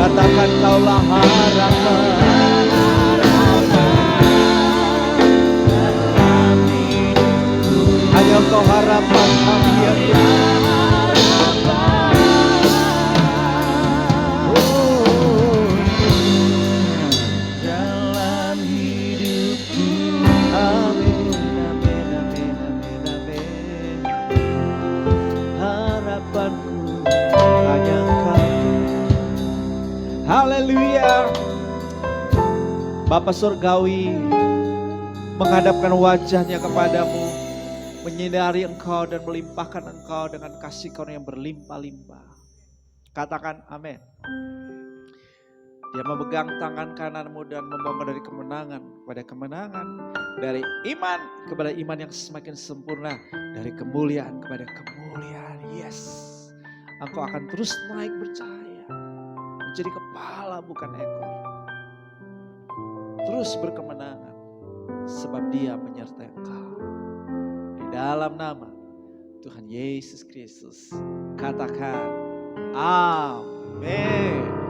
Katakan kaulah harapan. Hanya Engkau harapan kami ya Tuhan. Jalan hidupku. Amin, amin, amin, amin, amin. Harapanku hanya Engkau. Haleluya. Bapa Surgawi menghadapkan wajahnya kepadamu, menyinari Engkau dan melimpahkan Engkau dengan kasih Karunia yang berlimpah-limpah. Katakan amin. Dia memegang tangan kananmu dan membawa dari kemenangan kepada kemenangan, dari iman kepada iman yang semakin sempurna, dari kemuliaan kepada kemuliaan. Yes, Engkau akan terus naik bercahaya, menjadi kepala bukan ekor. Terus berkemenangan, sebab Dia menyertai engkau. Di dalam nama Tuhan Yesus Kristus, katakan amin.